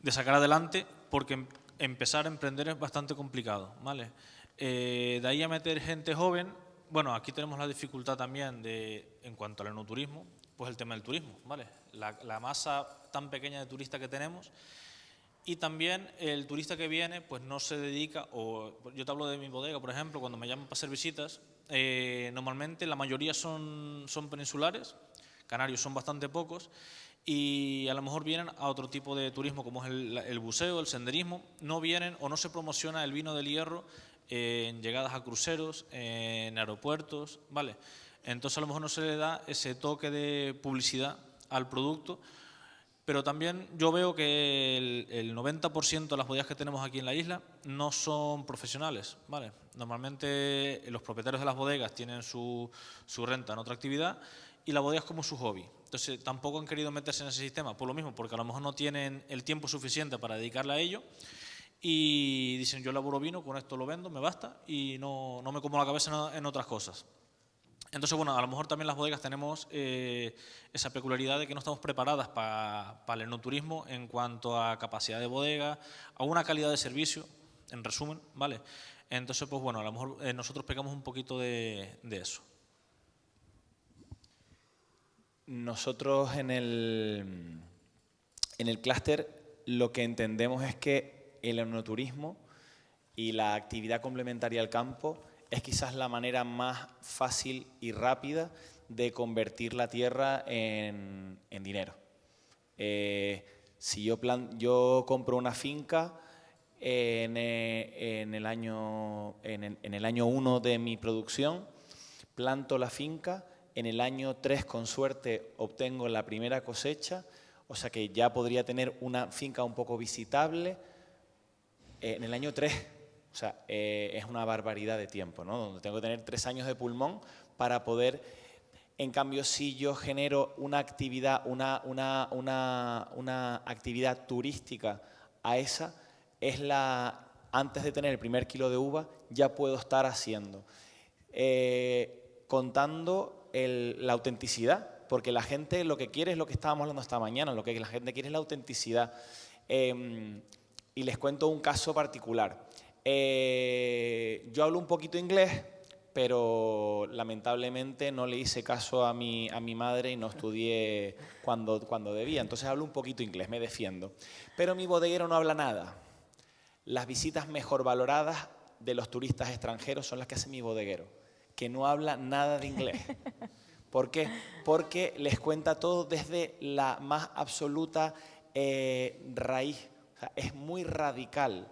sacar adelante porque empezar a emprender es bastante complicado, ¿vale? De ahí a meter gente joven, bueno, aquí tenemos la dificultad también en cuanto al enoturismo, pues el tema del turismo, ¿vale? La masa tan pequeña de turistas que tenemos. Y también el turista que viene, pues no se dedica, o yo te hablo de mi bodega, por ejemplo, cuando me llaman para hacer visitas, normalmente la mayoría son peninsulares, canarios son bastante pocos, y a lo mejor vienen a otro tipo de turismo, como es el buceo, el senderismo, no vienen o no se promociona el vino del hierro en llegadas a cruceros, en aeropuertos, ¿vale? Entonces a lo mejor no se le da ese toque de publicidad al producto. Pero también yo veo que el 90% de las bodegas que tenemos aquí en la isla no son profesionales, ¿vale? Normalmente los propietarios de las bodegas tienen su renta en otra actividad y la bodega es como su hobby. Entonces tampoco han querido meterse en ese sistema, por lo mismo, porque a lo mejor no tienen el tiempo suficiente para dedicarle a ello y dicen yo elaboro vino, con esto lo vendo, me basta y no me como la cabeza en otras cosas. Entonces, bueno, a lo mejor también las bodegas tenemos esa peculiaridad de que no estamos preparadas para el enoturismo en cuanto a capacidad de bodega, a una calidad de servicio, en resumen, ¿vale? Entonces, pues bueno, a lo mejor nosotros pecamos un poquito de eso. Nosotros en el clúster lo que entendemos es que el enoturismo y la actividad complementaria al campo es quizás la manera más fácil y rápida de convertir la tierra en dinero. Si yo compro una finca en el año 1 de mi producción, planto la finca, en el año 3 con suerte obtengo la primera cosecha, o sea que ya podría tener una finca un poco visitable en el año 3. O sea, es una barbaridad de tiempo, ¿no? Donde tengo que tener 3 años de pulmón para poder... En cambio, si yo genero una actividad, una actividad turística a esa, antes de tener el primer kilo de uva, ya puedo estar haciendo. Contando la autenticidad, porque la gente lo que quiere es lo que estábamos hablando esta mañana, lo que la gente quiere es la autenticidad. Y les cuento un caso particular. Yo hablo un poquito inglés, pero lamentablemente no le hice caso a mi madre y no estudié cuando debía. Entonces hablo un poquito inglés, me defiendo. Pero mi bodeguero no habla nada. Las visitas mejor valoradas de los turistas extranjeros son las que hace mi bodeguero, que no habla nada de inglés. ¿Por qué? Porque les cuenta todo desde la más absoluta raíz. O sea, es muy radical.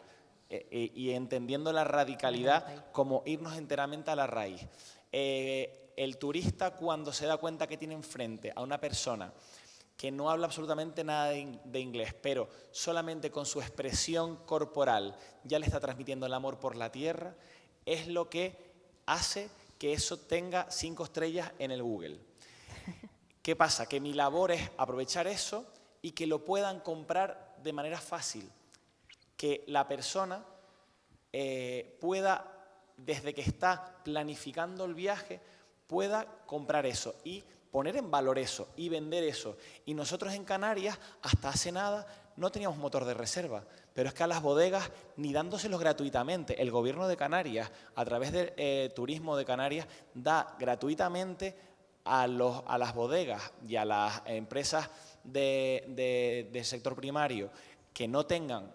Y entendiendo la radicalidad como irnos enteramente a la raíz. El turista, cuando se da cuenta que tiene enfrente a una persona que no habla absolutamente nada de inglés, pero solamente con su expresión corporal ya le está transmitiendo el amor por la tierra, es lo que hace que eso tenga 5 estrellas en el Google. ¿Qué pasa? Que mi labor es aprovechar eso y que lo puedan comprar de manera fácil. Que la persona pueda, desde que está planificando el viaje, pueda comprar eso y poner en valor eso y vender eso. Y nosotros en Canarias, hasta hace nada, no teníamos motor de reserva, pero es que a las bodegas, ni dándoselos gratuitamente, el Gobierno de Canarias, a través del Turismo de Canarias, da gratuitamente a las bodegas y a las empresas del sector primario que no tengan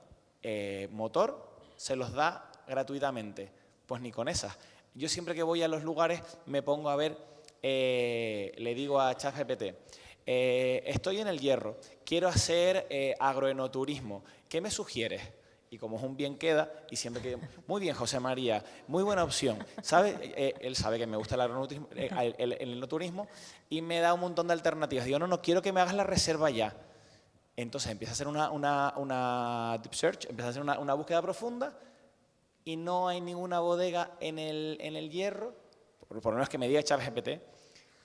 motor, se los da gratuitamente. Pues ni con esas. Yo siempre que voy a los lugares me pongo a ver, le digo a ChatGPT, estoy en El Hierro, quiero hacer agroenoturismo, ¿qué me sugieres? Y como es un bien queda, y siempre que... Muy bien, José María, muy buena opción. ¿Sabe? Él sabe que me gusta el enoturismo y me da un montón de alternativas. Digo, no quiero que me hagas la reserva ya. Entonces empieza a hacer una deep search, empieza a hacer una búsqueda profunda y no hay ninguna bodega en el Hierro, por lo menos que me diga ChatGPT,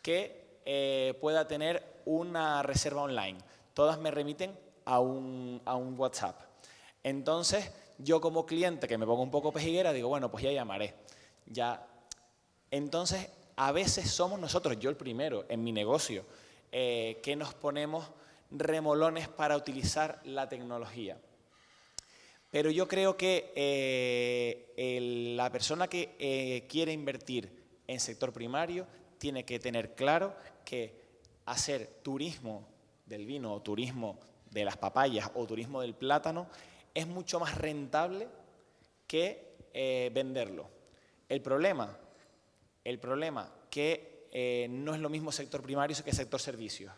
que pueda tener una reserva online. Todas me remiten a un WhatsApp. Entonces, yo como cliente que me pongo un poco pejiguera, digo, bueno, pues ya llamaré. Entonces, a veces somos nosotros, yo el primero, en mi negocio, que nos ponemos remolones para utilizar la tecnología. Pero yo creo que la persona que quiere invertir en sector primario tiene que tener claro que hacer turismo del vino o turismo de las papayas o turismo del plátano es mucho más rentable que venderlo. El problema que no es lo mismo sector primario que sector servicios.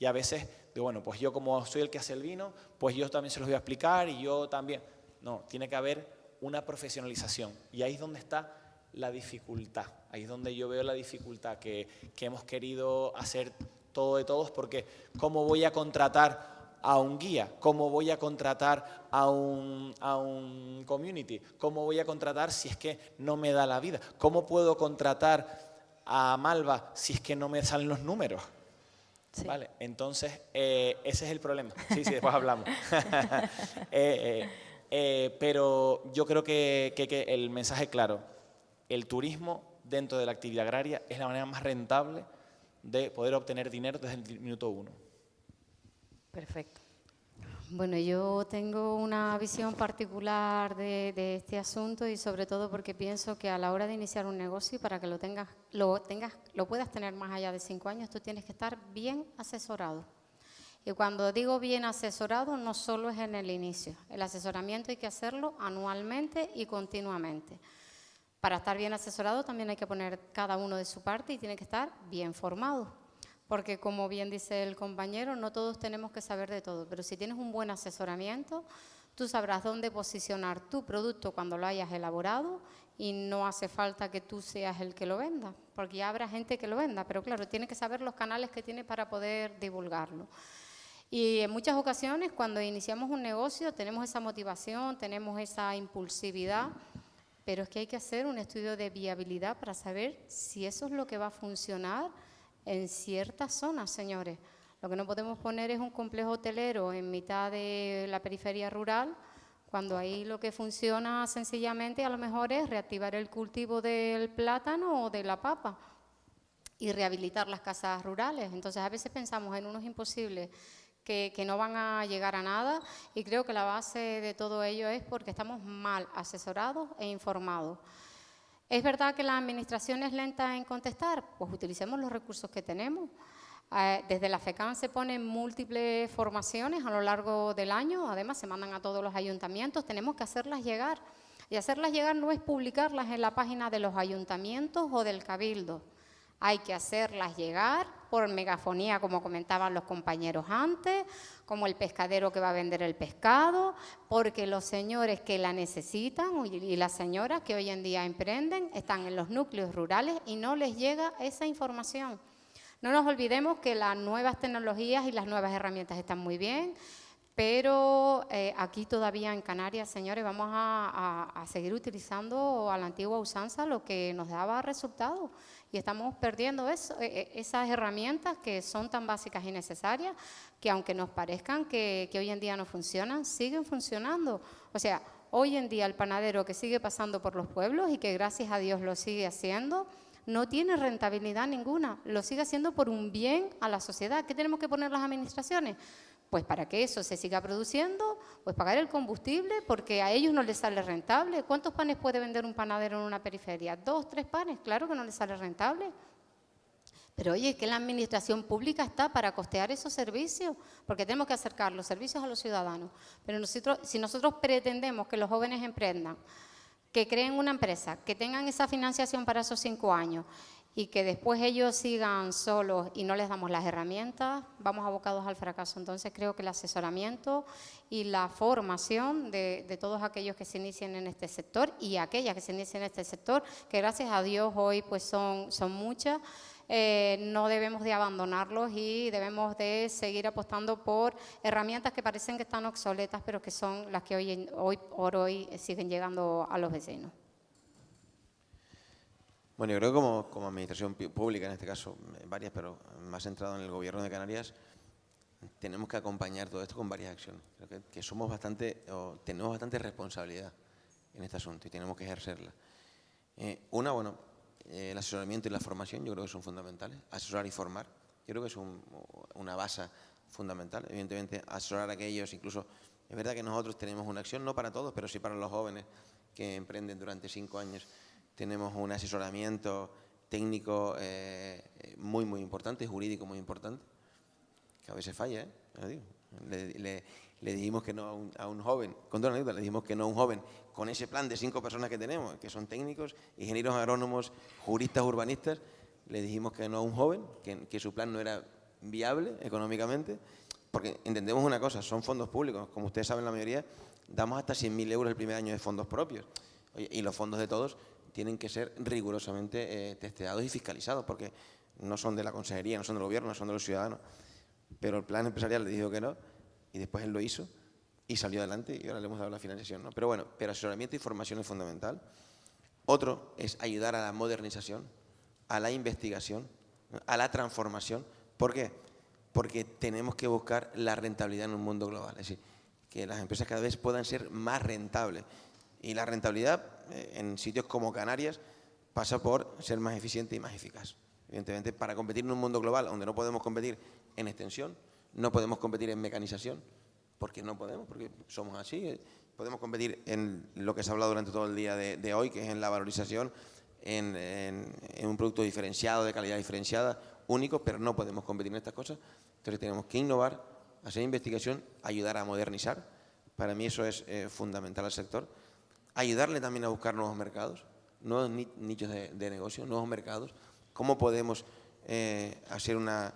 Y a veces digo, bueno, pues yo como soy el que hace el vino, pues yo también se los voy a explicar y yo también. No, tiene que haber una profesionalización. Y ahí es donde está la dificultad. Ahí es donde yo veo la dificultad que hemos querido hacer todo de todos, porque ¿cómo voy a contratar a un guía? ¿Cómo voy a contratar a un community? ¿Cómo voy a contratar si es que no me da la vida? ¿Cómo puedo contratar a Malva si es que no me salen los números? Sí. Vale, entonces ese es el problema. Sí, después hablamos. Pero yo creo que el mensaje es claro. El turismo dentro de la actividad agraria es la manera más rentable de poder obtener dinero desde el minuto 1. Perfecto. Bueno, yo tengo una visión particular de este asunto y sobre todo porque pienso que a la hora de iniciar un negocio y para que lo puedas tener más allá de 5 años, tú tienes que estar bien asesorado. Y cuando digo bien asesorado, no solo es en el inicio. El asesoramiento hay que hacerlo anualmente y continuamente. Para estar bien asesorado también hay que poner cada uno de su parte y tiene que estar bien formado. Porque como bien dice el compañero, no todos tenemos que saber de todo, pero si tienes un buen asesoramiento, tú sabrás dónde posicionar tu producto cuando lo hayas elaborado y no hace falta que tú seas el que lo venda, porque ya habrá gente que lo venda, pero claro, tiene que saber los canales que tiene para poder divulgarlo. Y en muchas ocasiones, cuando iniciamos un negocio, tenemos esa motivación, tenemos esa impulsividad, pero es que hay que hacer un estudio de viabilidad para saber si eso es lo que va a funcionar en ciertas zonas, señores. Lo que no podemos poner es un complejo hotelero en mitad de la periferia rural, cuando ahí lo que funciona sencillamente a lo mejor es reactivar el cultivo del plátano o de la papa y rehabilitar las casas rurales. Entonces, a veces pensamos en unos imposibles que no van a llegar a nada, y creo que la base de todo ello es porque estamos mal asesorados e informados. ¿Es verdad que la administración es lenta en contestar? Pues utilicemos los recursos que tenemos. Desde la FECAN se ponen múltiples formaciones a lo largo del año, además se mandan a todos los ayuntamientos, tenemos que hacerlas llegar. Y hacerlas llegar no es publicarlas en la página de los ayuntamientos o del cabildo. Hay que hacerlas llegar por megafonía, como comentaban los compañeros antes, como el pescadero que va a vender el pescado, porque los señores que la necesitan y las señoras que hoy en día emprenden están en los núcleos rurales y no les llega esa información. No nos olvidemos que las nuevas tecnologías y las nuevas herramientas están muy bien, pero aquí todavía en Canarias, señores, vamos a seguir utilizando a la antigua usanza lo que nos daba resultados. Y estamos perdiendo esas herramientas que son tan básicas y necesarias, que aunque nos parezcan que hoy en día no funcionan, siguen funcionando. O sea, hoy en día el panadero que sigue pasando por los pueblos y que gracias a Dios lo sigue haciendo, no tiene rentabilidad ninguna, lo sigue haciendo por un bien a la sociedad. ¿Qué tenemos que poner las administraciones? Pues para que eso se siga produciendo, pues pagar el combustible, porque a ellos no les sale rentable. ¿Cuántos panes puede vender un panadero en una periferia? 2, 3 panes, claro que no les sale rentable. Pero oye, es que la administración pública está para costear esos servicios, porque tenemos que acercar los servicios a los ciudadanos. Pero si nosotros pretendemos que los jóvenes emprendan, que creen una empresa, que tengan esa financiación para esos 5 años y que después ellos sigan solos y no les damos las herramientas, vamos abocados al fracaso. Entonces creo que el asesoramiento y la formación de todos aquellos que se inicien en este sector y aquellas que se inicien en este sector, que gracias a Dios hoy pues son muchas, no debemos de abandonarlos y debemos de seguir apostando por herramientas que parecen que están obsoletas, pero que son las que hoy por hoy siguen llegando a los vecinos. Bueno, yo creo que como administración pública, en este caso varias, pero más centrado en el Gobierno de Canarias, tenemos que acompañar todo esto con varias acciones. Creo que somos tenemos bastante responsabilidad en este asunto y tenemos que ejercerla. El asesoramiento y la formación yo creo que son fundamentales. Asesorar y formar, yo creo que es una base fundamental. Evidentemente, asesorar a aquellos, incluso, es verdad que nosotros tenemos una acción, no para todos, pero sí para los jóvenes que emprenden durante 5 años. Tenemos un asesoramiento técnico muy, muy importante, jurídico muy importante, que a veces falla, Le dijimos que no a un joven, con toda la anécdota, le dijimos que no a un joven con ese plan de 5 personas que tenemos, que son técnicos, ingenieros agrónomos, juristas, urbanistas, le dijimos que no a un joven, que su plan no era viable económicamente, porque entendemos una cosa, son fondos públicos, como ustedes saben la mayoría, damos hasta 100.000 euros el primer año de fondos propios, y los fondos de todos tienen que ser rigurosamente testeados y fiscalizados, porque no son de la consejería, no son del gobierno, no son de los ciudadanos. Pero el plan empresarial le dijo que no, y después él lo hizo, y salió adelante, y ahora le hemos dado la financiación, ¿no? Pero bueno, asesoramiento y formación es fundamental. Otro es ayudar a la modernización, a la investigación, a la transformación. ¿Por qué? Porque tenemos que buscar la rentabilidad en un mundo global, es decir, que las empresas cada vez puedan ser más rentables. Y la rentabilidad en sitios como Canarias pasa por ser más eficiente y más eficaz. Evidentemente, para competir en un mundo global donde no podemos competir en extensión, no podemos competir en mecanización, porque no podemos, porque somos así. Podemos competir en lo que se ha hablado durante todo el día de hoy, que es en la valorización, en un producto diferenciado, de calidad diferenciada, único, pero no podemos competir en estas cosas. Entonces tenemos que innovar, hacer investigación, ayudar a modernizar. Para mí eso es fundamental al sector. Ayudarle también a buscar nuevos mercados, nuevos nichos de negocio, nuevos mercados. ¿Cómo podemos hacer una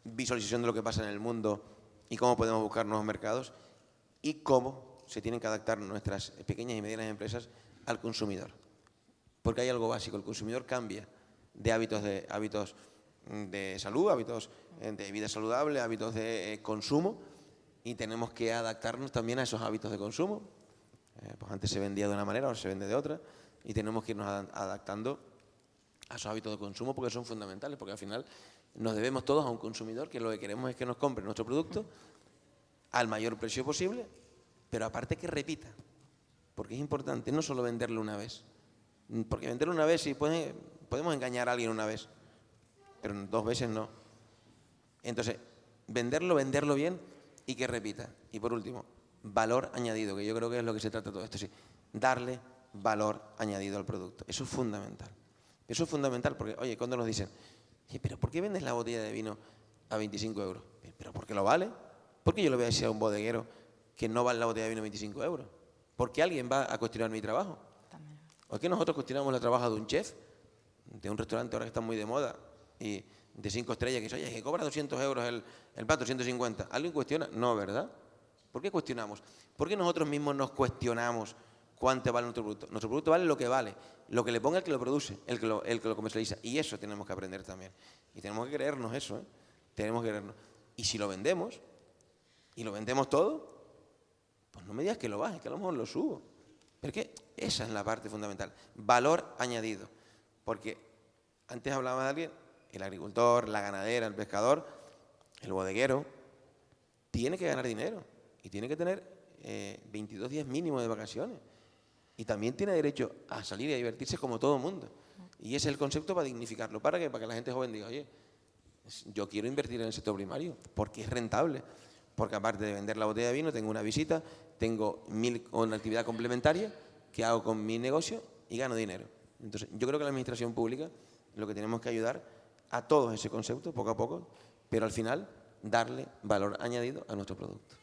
visualización de lo que pasa en el mundo y cómo podemos buscar nuevos mercados? Y cómo se tienen que adaptar nuestras pequeñas y medianas empresas al consumidor. Porque hay algo básico, el consumidor cambia de hábitos de salud, hábitos de vida saludable, hábitos de consumo, y tenemos que adaptarnos también a esos hábitos de consumo. Pues antes se vendía de una manera, ahora se vende de otra, y tenemos que irnos adaptando a esos hábitos de consumo porque son fundamentales, porque al final nos debemos todos a un consumidor que lo que queremos es que nos compre nuestro producto al mayor precio posible, pero aparte que repita, porque es importante no solo venderlo una vez, porque venderlo una vez sí podemos engañar a alguien una vez, pero 2 veces no. Entonces, venderlo bien y que repita. Y por último, valor añadido, que yo creo que es lo que se trata de todo esto, sí, darle valor añadido al producto. Eso es fundamental. Eso es fundamental porque, oye, cuando nos dicen, pero ¿por qué vendes la botella de vino a 25 euros? ¿Pero por qué lo vale? ¿Por qué yo le voy a decir a un bodeguero que no vale la botella de vino a 25 euros? ¿Por qué alguien va a cuestionar mi trabajo? ¿O es que nosotros cuestionamos el trabajo de un chef, de un restaurante ahora que está muy de moda, y de 5 estrellas, que dice, oye, que cobra 200 euros el plato, 150? ¿Alguien cuestiona? No, ¿verdad? ¿Por qué cuestionamos? ¿Por qué nosotros mismos nos cuestionamos cuánto vale nuestro producto? Nuestro producto vale lo que vale, lo que le ponga el que lo produce, el que lo comercializa. Y eso tenemos que aprender también. Y tenemos que creernos eso, ¿eh? Tenemos que creernos. Y si lo vendemos, y lo vendemos todo, pues no me digas que lo baje, que a lo mejor lo subo. Pero que esa es la parte fundamental. Valor añadido. Porque antes hablaba de alguien, el agricultor, la ganadera, el pescador, el bodeguero, tiene que ganar dinero y tiene que tener 22 días mínimo de vacaciones. Y también tiene derecho a salir y a divertirse como todo el mundo. Y ese es el concepto para dignificarlo. ¿Para qué? Para que la gente joven diga, oye, yo quiero invertir en el sector primario porque es rentable. Porque aparte de vender la botella de vino, tengo una visita, tengo una actividad complementaria que hago con mi negocio y gano dinero. Entonces, yo creo que la administración pública lo que tenemos que ayudar a todos ese concepto, poco a poco, pero al final darle valor añadido a nuestro producto.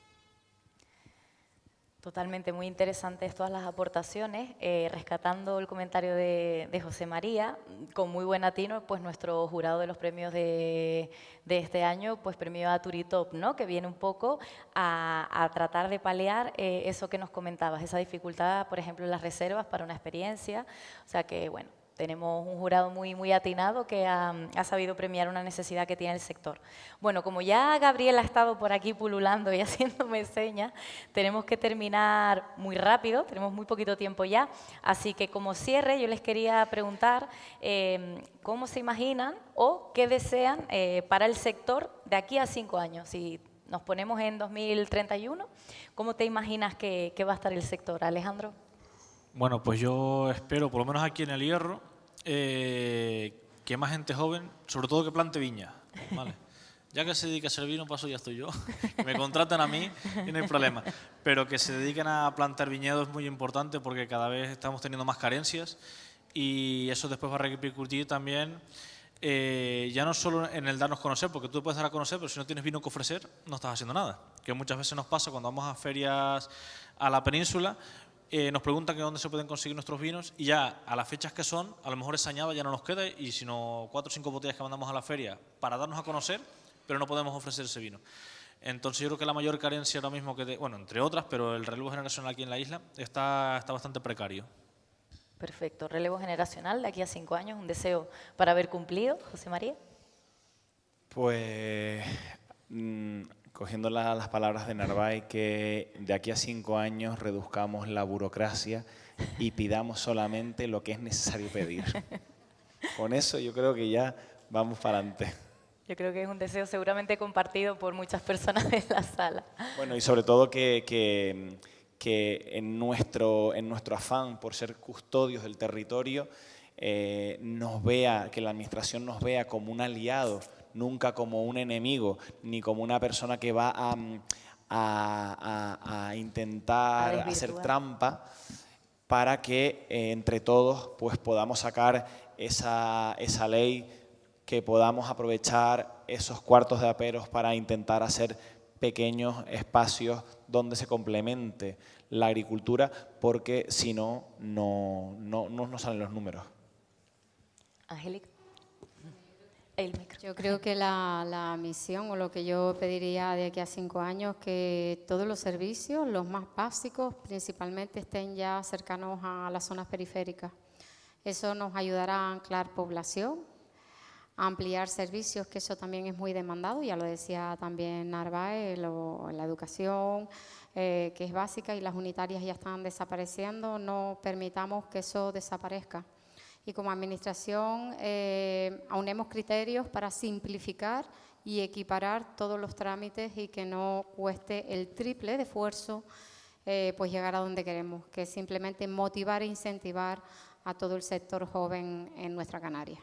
Totalmente, muy interesantes todas las aportaciones. Rescatando el comentario de José María, con muy buen atino, pues nuestro jurado de los premios de este año, pues premio a Turitop, ¿no? Que viene un poco a tratar de paliar eso que nos comentabas, esa dificultad, por ejemplo, en las reservas para una experiencia. O sea que, bueno, tenemos un jurado muy atinado que ha sabido premiar una necesidad que tiene el sector. Bueno, como ya Gabriel ha estado por aquí pululando y haciéndome señas, tenemos que terminar muy rápido, tenemos muy poquito tiempo ya, así que como cierre yo les quería preguntar cómo se imaginan o qué desean para el sector de aquí a 5 años. Si nos ponemos en 2031, ¿cómo te imaginas que va a estar el sector, Alejandro? Bueno, pues yo espero, por lo menos aquí en El Hierro, que más gente joven, sobre todo que plante viña, ¿vale? Ya que se dedica a hacer vino, paso ya estoy yo, que me contratan a mí y no hay problema. Pero que se dediquen a plantar viñedos es muy importante porque cada vez estamos teniendo más carencias y eso después va a repercutir también, ya no solo en el darnos a conocer, porque tú puedes dar a conocer, pero si no tienes vino que ofrecer, no estás haciendo nada. Que muchas veces nos pasa cuando vamos a ferias a la península, nos preguntan que dónde se pueden conseguir nuestros vinos y ya a las fechas que son, a lo mejor esa añada ya no nos queda y sino 4 o 5 botellas que mandamos a la feria para darnos a conocer, pero no podemos ofrecer ese vino. Entonces yo creo que la mayor carencia ahora mismo, bueno, entre otras, pero el relevo generacional aquí en la isla está bastante precario. Perfecto, relevo generacional de aquí a 5 años, un deseo para haber cumplido, José María. Pues cogiendo las palabras de Narváez, que de aquí a 5 años reduzcamos la burocracia y pidamos solamente lo que es necesario pedir. Con eso yo creo que ya vamos para adelante. Yo creo que es un deseo seguramente compartido por muchas personas en la sala. Bueno, y sobre todo que en nuestro afán por ser custodios del territorio, que la administración nos vea como un aliado, nunca como un enemigo, ni como una persona que va a intentar hacer trampa, para que entre todos pues podamos sacar esa ley, que podamos aprovechar esos cuartos de aperos para intentar hacer pequeños espacios donde se complemente la agricultura, porque si no, no salen los números. Angélica. El micro. Yo creo que la misión o lo que yo pediría de aquí a 5 años, que todos los servicios, los más básicos, principalmente estén ya cercanos a las zonas periféricas. Eso nos ayudará a anclar población, ampliar servicios, que eso también es muy demandado, ya lo decía también Narváez, la educación, que es básica y las unitarias ya están desapareciendo, no permitamos que eso desaparezca. Y como administración aunemos criterios para simplificar y equiparar todos los trámites y que no cueste el triple de esfuerzo pues llegar a donde queremos, que es simplemente motivar e incentivar a todo el sector joven en nuestra Canarias.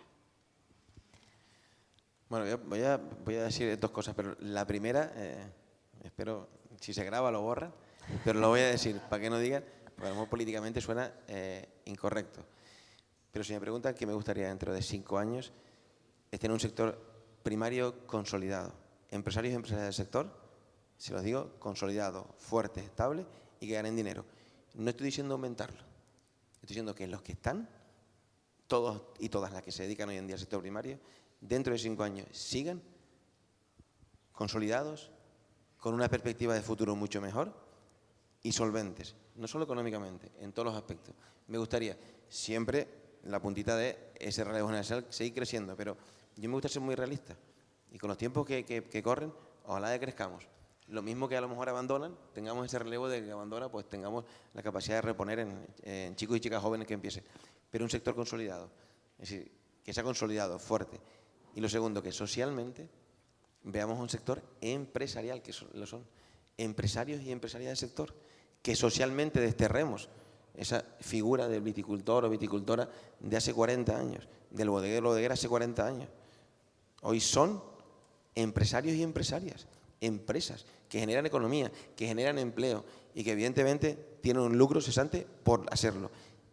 Bueno, voy a decir dos cosas, pero la primera, espero, si se graba lo borra, pero lo voy a decir para que no digan, porque a lo mejor políticamente suena incorrecto. Pero si me preguntan qué me gustaría dentro de 5 años, es tener un sector primario consolidado. Empresarios y empresarias del sector, se los digo, consolidado, fuerte, estable y que ganen dinero. No estoy diciendo aumentarlo, estoy diciendo que los que están, todos y todas las que se dedican hoy en día al sector primario, dentro de 5 años sigan consolidados, con una perspectiva de futuro mucho mejor y solventes, no solo económicamente, en todos los aspectos. Me gustaría siempre la puntita de ese relevo generacional seguir creciendo, pero yo me gusta ser muy realista y con los tiempos que corren, ojalá crezcamos. Lo mismo que a lo mejor abandonan, tengamos ese relevo de que abandona, pues tengamos la capacidad de reponer en chicos y chicas jóvenes que empiecen. Pero un sector consolidado, es decir, que sea consolidado, fuerte. Y lo segundo, que socialmente veamos un sector empresarial, que lo son empresarios y empresarias del sector, que socialmente desterremos esa figura del viticultor o viticultora de hace 40 años, del bodeguero o bodeguera hace 40 años. Hoy son empresarios y empresarias, empresas que generan economía, que generan empleo y que evidentemente tienen un lucro cesante por hacerlo.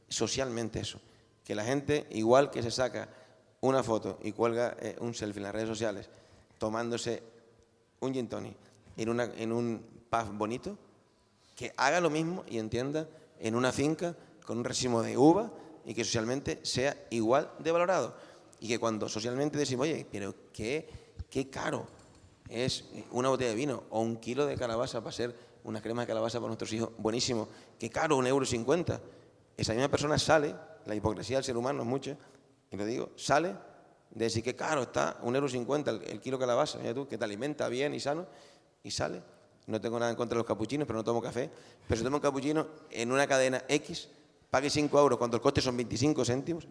Socialmente eso, que la gente, igual que se saca una foto y cuelga un selfie en las redes sociales tomándose un gin tonic en un pub bonito, que haga lo mismo y entienda en una finca con un racimo de uva y que socialmente sea igual de valorado. Y que cuando socialmente decimos, oye, pero qué caro es una botella de vino o 1 kilo de calabaza para hacer unas cremas de calabaza para nuestros hijos, buenísimo, qué caro, 1,50 €. Esa misma persona sale, la hipocresía del ser humano es mucha, y lo digo, sale de decir que caro está 1,50 € el kilo de calabaza, mira tú, que te alimenta bien y sano, y sale. No tengo nada en contra de los capuchinos, pero no tomo café. Pero si tomo un capuchino en una cadena X, pague 5 € cuando el coste son 25 céntimos,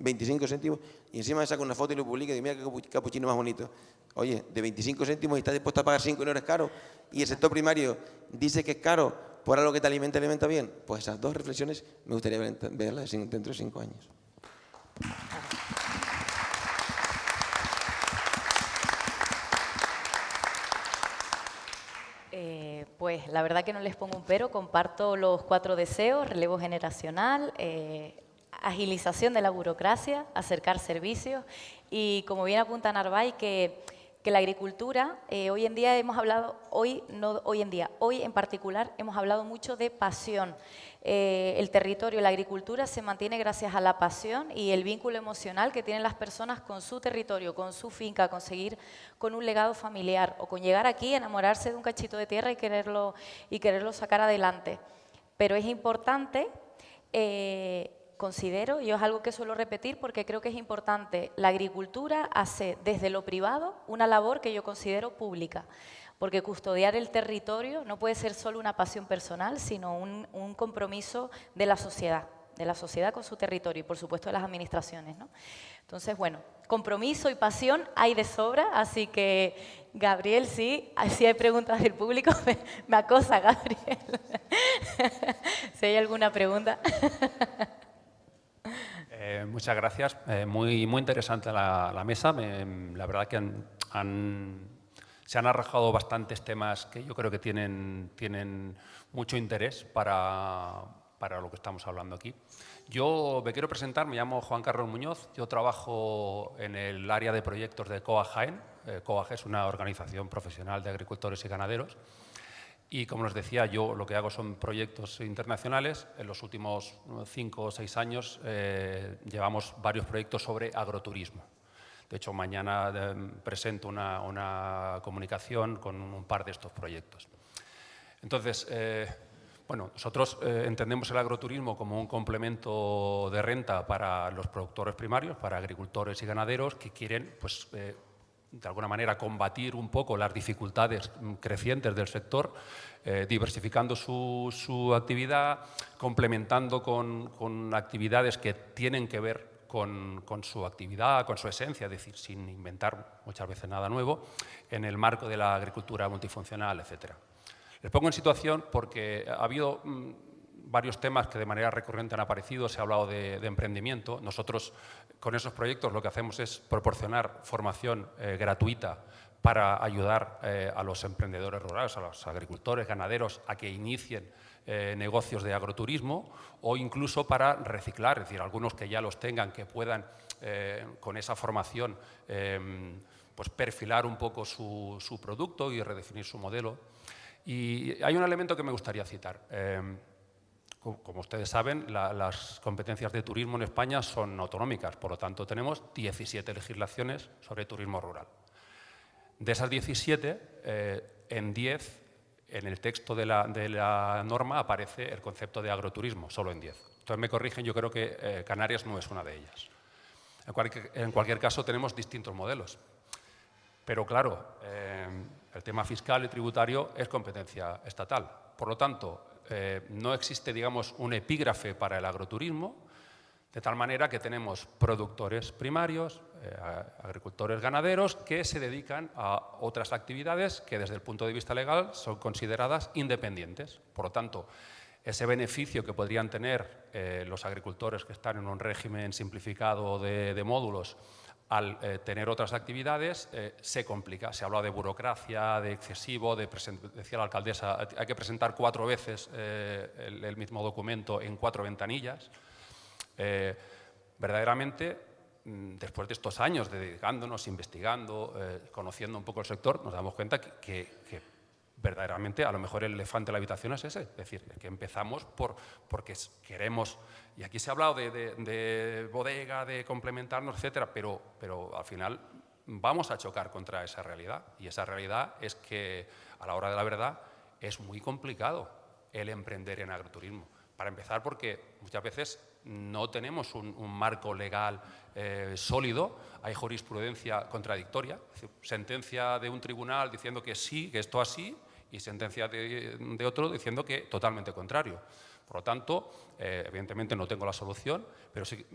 y encima me saca una foto y lo publica y digo, mira qué capuchino más bonito. Oye, de 25 céntimos y estás dispuesto a pagar 5 y no eres caro, y el sector primario dice que es caro por algo que te alimenta bien. Pues esas dos reflexiones me gustaría verlas dentro de 5 años. Pues la verdad que no les pongo un pero, comparto los 4 deseos: relevo generacional, agilización de la burocracia, acercar servicios y, como bien apunta Narváez, que la agricultura, hoy en día hemos hablado, hoy en particular hemos hablado mucho de pasión. El territorio, la agricultura se mantiene gracias a la pasión y el vínculo emocional que tienen las personas con su territorio, con su finca, con seguir con un legado familiar o con llegar aquí, enamorarse de un cachito de tierra y quererlo sacar adelante. Pero es importante, considero, y es algo que suelo repetir porque creo que es importante, la agricultura hace desde lo privado una labor que yo considero pública, porque custodiar el territorio no puede ser solo una pasión personal, sino un compromiso de la sociedad con su territorio y, por supuesto, de las administraciones, ¿no? Entonces, bueno, compromiso y pasión hay de sobra, así que, Gabriel, sí hay preguntas del público, me acosa, Gabriel. Si hay alguna pregunta. Muchas gracias. Muy interesante la mesa. La verdad que se han arrojado bastantes temas que yo creo que tienen mucho interés para lo que estamos hablando aquí. Yo me quiero presentar, me llamo Juan Carlos Muñoz, yo trabajo en el área de proyectos de COAG Jaén. COAG es una organización profesional de agricultores y ganaderos. Y como les decía, yo lo que hago son proyectos internacionales. En los últimos 5 o 6 años llevamos varios proyectos sobre agroturismo. De hecho, mañana presento una comunicación con un par de estos proyectos. Entonces, Bueno, nosotros entendemos el agroturismo como un complemento de renta para los productores primarios, para agricultores y ganaderos que quieren, pues, de alguna manera, combatir un poco las dificultades crecientes del sector, diversificando su actividad, complementando con actividades que tienen que ver con su actividad, con su esencia, es decir, sin inventar muchas veces nada nuevo, en el marco de la agricultura multifuncional, etcétera. Les pongo en situación porque ha habido varios temas que de manera recurrente han aparecido, se ha hablado de emprendimiento. Nosotros con esos proyectos lo que hacemos es proporcionar formación gratuita para ayudar a los emprendedores rurales, a los agricultores, ganaderos, a que inicien negocios de agroturismo o incluso para reciclar, es decir, algunos que ya los tengan, que puedan con esa formación pues perfilar un poco su producto y redefinir su modelo. Y hay un elemento que me gustaría citar. Como ustedes saben, las competencias de turismo en España son autonómicas, por lo tanto tenemos 17 legislaciones sobre turismo rural. De esas 17, en 10, en el texto de la norma aparece el concepto de agroturismo, solo en 10. Entonces me corrigen, yo creo que Canarias no es una de ellas. En cualquier caso tenemos distintos modelos. Pero claro, el tema fiscal y tributario es competencia estatal. Por lo tanto, no existe, digamos, un epígrafe para el agroturismo, de tal manera que tenemos productores primarios, agricultores ganaderos, que se dedican a otras actividades que desde el punto de vista legal son consideradas independientes. Por lo tanto, ese beneficio que podrían tener los agricultores que están en un régimen simplificado de módulos, al tener otras actividades, se complica. Se habla de burocracia, de excesivo, decía la alcaldesa, hay que presentar 4 veces el mismo documento en 4 ventanillas. Verdaderamente, después de estos años de dedicándonos, investigando, conociendo un poco el sector, nos damos cuenta que verdaderamente a lo mejor el elefante en la habitación es ese. Es decir, que empezamos porque queremos, y aquí se ha hablado de bodega, de complementarnos, etcétera, pero al final vamos a chocar contra esa realidad. Y esa realidad es que a la hora de la verdad es muy complicado el emprender en agroturismo. Para empezar, porque muchas veces no tenemos un marco legal sólido, hay jurisprudencia contradictoria, es decir, sentencia de un tribunal diciendo que sí, que esto así, y sentencia de otro diciendo que totalmente contrario. Por lo tanto, evidentemente no tengo la solución, pero sí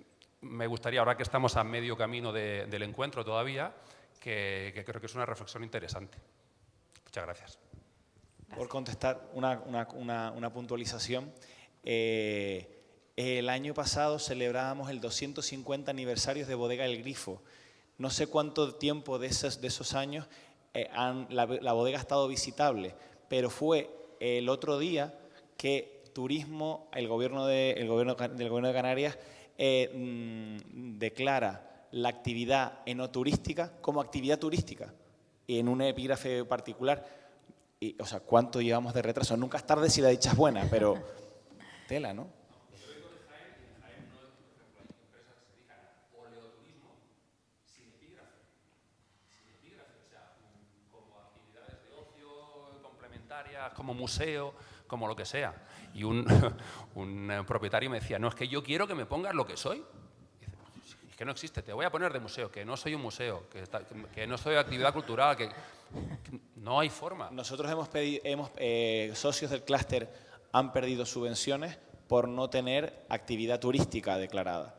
me gustaría, ahora que estamos a medio camino del encuentro todavía, que creo que es una reflexión interesante. Muchas gracias. Por contestar una puntualización. El año pasado celebrábamos el 250 aniversario de Bodega El Grifo. No sé cuánto tiempo de esos años la bodega ha estado visitable, pero fue el otro día que Turismo, el gobierno de Canarias, declara la actividad enoturística como actividad turística en un epígrafe particular. Y, o sea, ¿cuánto llevamos de retraso? Nunca es tarde si la dicha es buena, pero tela, ¿no? Como museo, como lo que sea. Y un propietario me decía, no, es que yo quiero que me pongas lo que soy. Y dice, es que no existe, te voy a poner de museo, que no soy un museo, que no soy de actividad cultural, que no hay forma. Nosotros socios del clúster han perdido subvenciones por no tener actividad turística declarada.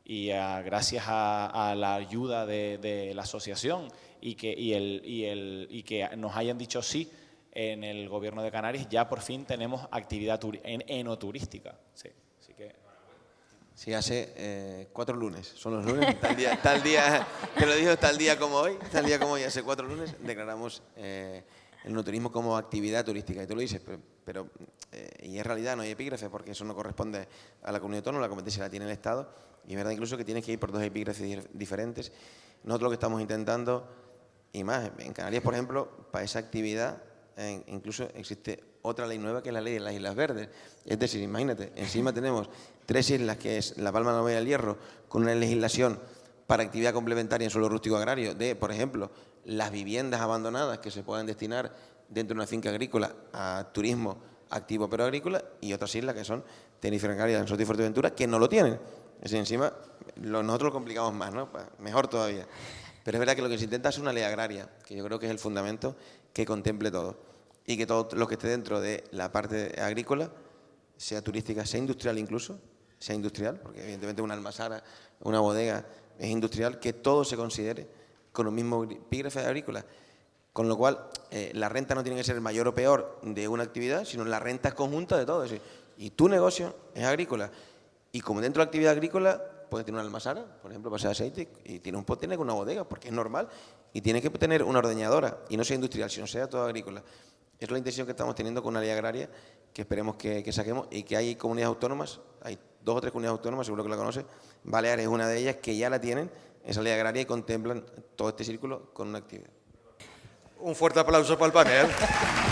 Y gracias a la ayuda de la asociación y que nos hayan dicho sí, en el Gobierno de Canarias ya por fin tenemos actividad enoturística. Sí, así que... Sí, hace 4 lunes, son los lunes, tal día, te lo digo, tal día como hoy, hace 4 lunes declaramos el enoturismo como actividad turística. Y tú lo dices, pero y es realidad, no hay epígrafe, porque eso no corresponde a la comunidad autónoma, la competencia la tiene el Estado, y es verdad incluso que tienes que ir por 2 epígrafes diferentes. Nosotros lo que estamos intentando, y más, en Canarias, por ejemplo, para esa actividad, incluso existe otra ley nueva que es la ley de las Islas Verdes. Es decir, imagínate, encima tenemos 3 islas, que es La Palma, Nueva y El Hierro, con una legislación para actividad complementaria en suelo rústico agrario de, por ejemplo, las viviendas abandonadas que se puedan destinar dentro de una finca agrícola a turismo activo pero agrícola, y otras islas que son Tenerife, Gran Canaria, Lanzarote y Fuerteventura, que no lo tienen. Es decir, encima nosotros lo complicamos más, ¿no? Mejor todavía. Pero es verdad que lo que se intenta es una ley agraria, que yo creo que es el fundamento que contemple todo. Y que todo lo que esté dentro de la parte agrícola, sea turística, sea industrial incluso, sea industrial, porque evidentemente una almazara, una bodega es industrial, que todo se considere con un mismo epígrafe agrícola. Con lo cual, la renta no tiene que ser el mayor o peor de una actividad, sino la renta es conjunta de todo. Es decir, y tu negocio es agrícola. Y como dentro de la actividad agrícola, puedes tener una almazara, por ejemplo, para hacer aceite, y tienes una bodega, porque es normal. Y tienes que tener una ordeñadora, y no sea industrial, sino sea todo agrícola. Es la intención que estamos teniendo con una ley agraria que esperemos que saquemos, y que hay comunidades autónomas, hay 2 o 3 comunidades autónomas, seguro que la conoces, Baleares es una de ellas, que ya la tienen, esa ley agraria, y contemplan todo este círculo con una actividad. Un fuerte aplauso para el panel.